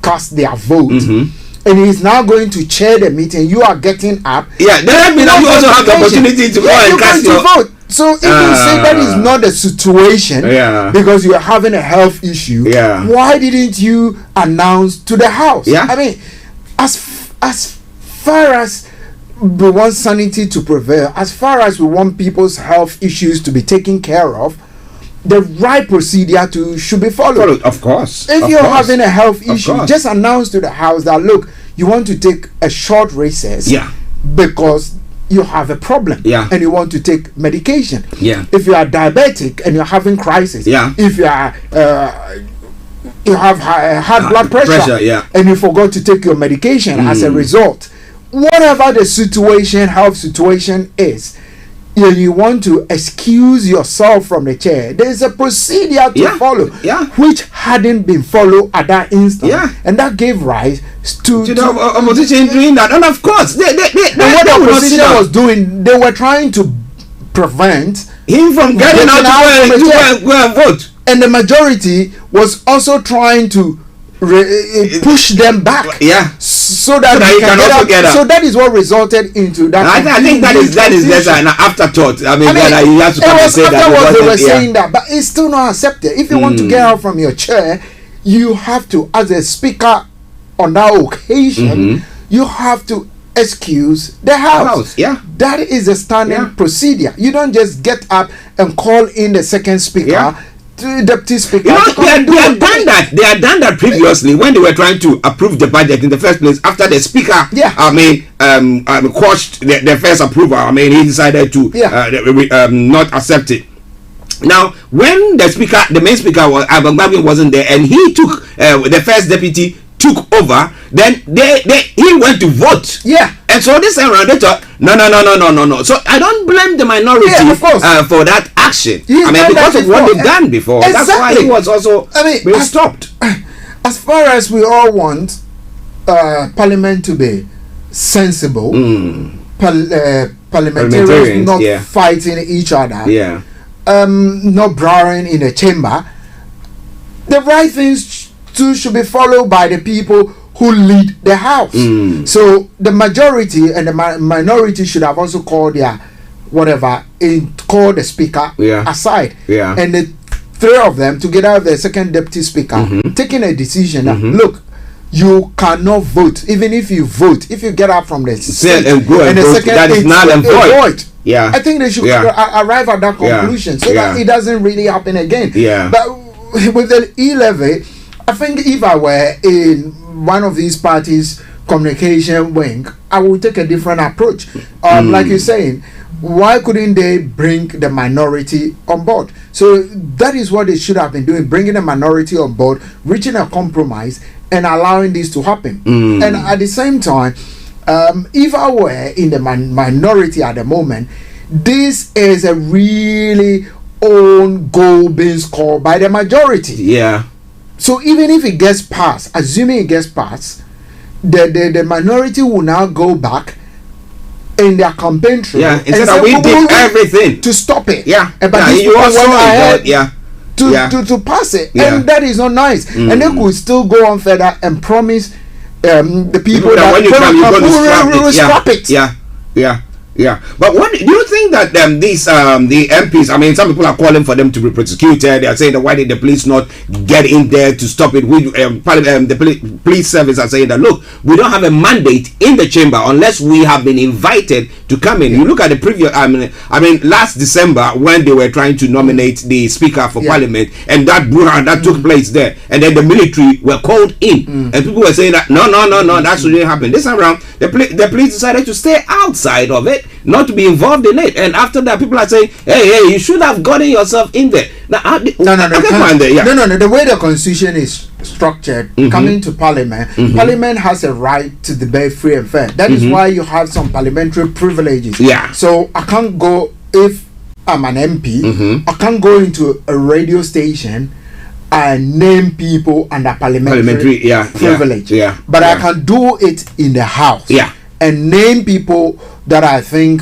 cast their vote and he's now going to chair the meeting, you are getting up. Yeah, then you also have the opportunity to go and cast your vote. So if you say that is not the situation because you are having a health issue, why didn't you announce to the house? As far as we want sanity to prevail, as far as we want people's health issues to be taken care of, the right procedure should be followed. Of course. If you're having a health issue, just announce to the house that, look, you want to take a short recess because you have a problem and you want to take medication. If you are diabetic and you're having crisis, if you are you have high blood pressure and you forgot to take your medication as a result, whatever the health situation is, you want to excuse yourself from the chair, there is a procedure to follow, which hadn't been followed at that instant, and that gave rise to the opposition doing that. And of course, what the opposition was doing, they were trying to prevent him from getting out to go and vote, and the majority was also trying to push them back, so that they can also get out. So that is what resulted into that. I think that is just an afterthought. You have to come and say that they were saying that, but it's still not accepted. If you want to get out from your chair, you have to, as a speaker on that occasion, you have to excuse the house. That is a standing procedure. You don't just get up and call in the second speaker. Deputy speaker. They had done that. They had done that previously when they were trying to approve the budget in the first place. After the speaker, quashed the first approval. He decided to not accept it. Now, when the main speaker wasn't there, and he took the first deputy took over, then he went to vote. And so this time around they thought, no. So I don't blame the minority for that action. Because of what they've done before. Exactly. That's why he was also being stopped. As far as we all want Parliament to be sensible, parliamentarians not fighting each other, not brawling in a chamber, the right things too should be followed by the people who lead the house. So the majority and the minority should have also called their whatever call the speaker aside, and the three of them together with the second deputy speaker taking a decision that look, you cannot vote. Even if you vote, if you get up from the seat and go and the vote, second that is null and void. I think they should arrive at that conclusion so that it doesn't really happen again. But with the E-levy, I think if I were in one of these parties' communication wing, I would take a different approach. Like you're saying, why couldn't they bring the minority on board? So that is what they should have been doing, bringing the minority on board, reaching a compromise, and allowing this to happen. And at the same time, if I were in the minority at the moment, this is a really own goal being scored by the majority. So even if it gets passed, assuming it gets passed, the minority will now go back in their campaign trail instead of we did everything to stop it. But you also went ahead to pass it, and that is not nice. And they could still go on further and promise the people that when you come, you're going to scrap it. But what do you think that these the MPs? I mean, some people are calling for them to be prosecuted. They are saying that why did the police not get in there to stop it? We the police service are saying that look, we don't have a mandate in the chamber unless we have been invited to come in. You look at the previous. I mean, last December when they were trying to nominate the speaker for parliament, and that that took place there, and then the military were called in, and people were saying that no, that shouldn't happen. This time around, the police decided to stay outside of it, not to be involved in it, and after that people are saying hey you should have gotten yourself in there. Now the way the constitution is structured, coming to parliament, parliament has a right to debate free and fair. That is why you have some parliamentary privileges. So I can't go, if I'm an MP, I can't go into a radio station and name people under parliamentary privilege. But I can do it in the house and name people that I think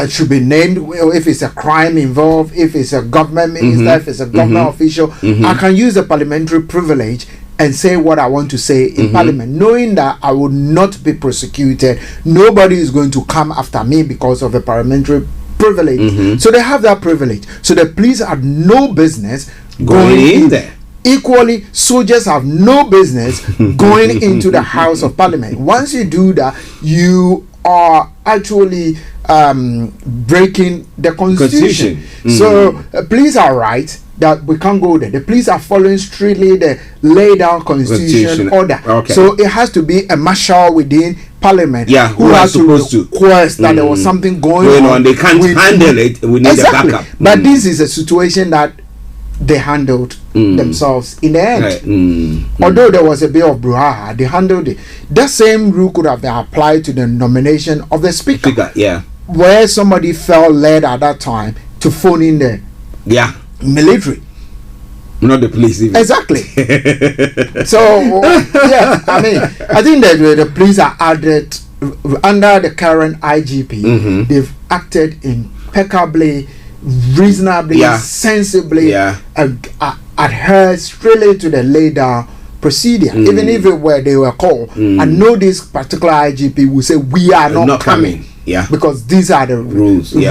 should be named. If it's a crime involved, if it's a government minister, if it's a government official, I can use the parliamentary privilege and say what I want to say in parliament, knowing that I will not be prosecuted. Nobody is going to come after me because of a parliamentary privilege. So they have that privilege. So the police have no business going in there. Equally, soldiers have no business going into the House of Parliament. Once you do that, you are actually breaking the constitution. So police are right that we can't go there. The police are following strictly the laid down constitution order. So it has to be a marshal within parliament who has to request that there was something going on. They can't handle it. We need a backup. But this is a situation that they handled themselves in the end. Although there was a bit of brouhaha, they handled it. That same rule could have been applied to the nomination of the speaker. Where somebody felt led at that time to phone in the military. Not the police even. Exactly. So I mean, I think that the police are added under the current IGP. They've acted impeccably, reasonably, sensibly, and adhere strictly to the laid down procedure. Even if it were they were called, I know this particular IGP will say we are not coming. Because these are the rules. We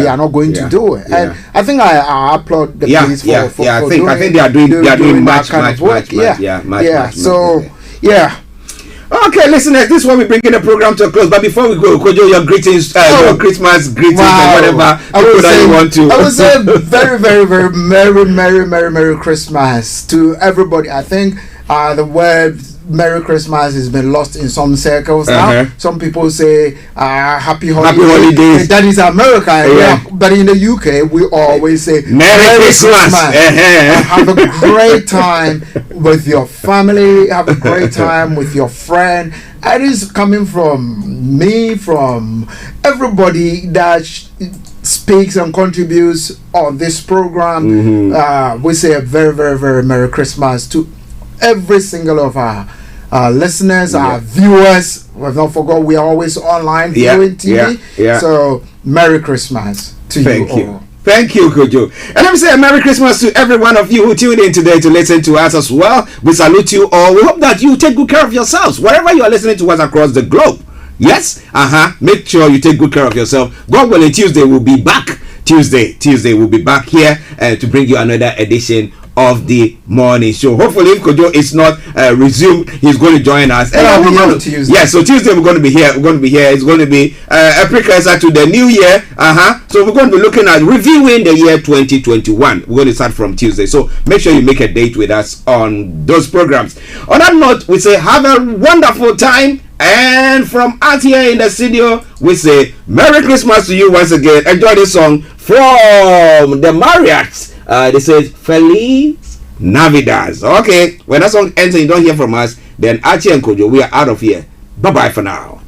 are not going to do it. And I think I applaud the police for I think they are doing much work. Okay, listeners, this is where we bring in the program to a close. But before we go, Kojo, your greetings, your Christmas greetings, and whatever you want to. I would say very, very, very merry Christmas to everybody. I think the word Merry Christmas has been lost in some circles now. Some people say Happy Holidays. That is America. But in the UK, we always say Merry Christmas. Have a great time with your family. Have a great time with your friend. It is coming from me, from everybody that speaks and contributes on this program. We say a very, very, very Merry Christmas to every single of our listeners, our viewers. We've not forgot we are always online viewing TV. So Merry Christmas to you all. Thank you, Kojo. And let me say a Merry Christmas to every one of you who tuned in today to listen to us as well. We salute you all. We hope that you take good care of yourselves wherever you are listening to us across the globe. Yes? Make sure you take good care of yourself. God willing, Tuesday we'll be back. Tuesday we'll be back here to bring you another edition of the morning show. Hopefully, if Kojo is not resumed, he's going to join us. And I'll be on Tuesday. Yeah, so Tuesday we're going to be here. It's going to be a precursor to the new year. So we're going to be looking at reviewing the year 2021. We're going to start from Tuesday. So make sure you make a date with us on those programs. On that note, we say have a wonderful time. And from us here in the studio, we say Merry Christmas to you once again. Enjoy this song from the Marriotts. They say Feliz Navidad. Okay, when that song ends and you don't hear from us, then Archie and Kojo, we are out of here. Bye bye for now.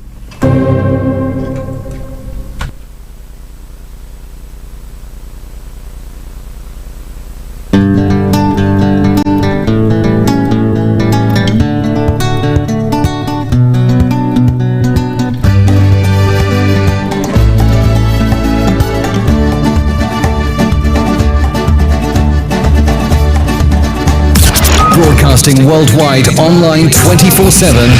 Broadcasting worldwide, online 24/7.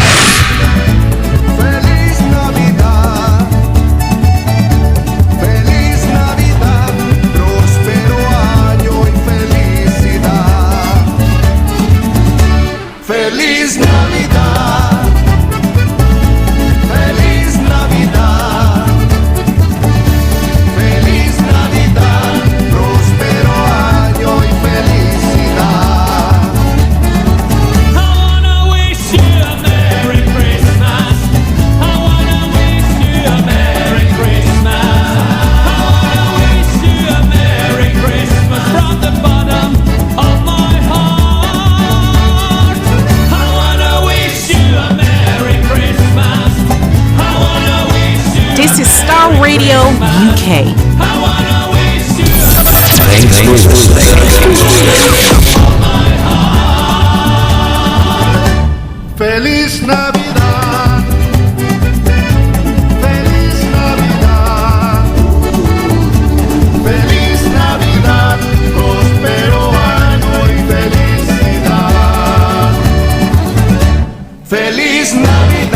Feliz Navidad, Feliz Navidad, Feliz Navidad, próspero año y felicidad. I wanna wish you a Merry Christmas. I wanna wish you a Merry Christmas. I wanna wish you a Merry Christmas from the bottom of my heart. This is Starr Radio UK. Thanks for listening. Feliz Navidad, Feliz Navidad, Feliz Navidad, próspero año y felicidad. Feliz Navidad.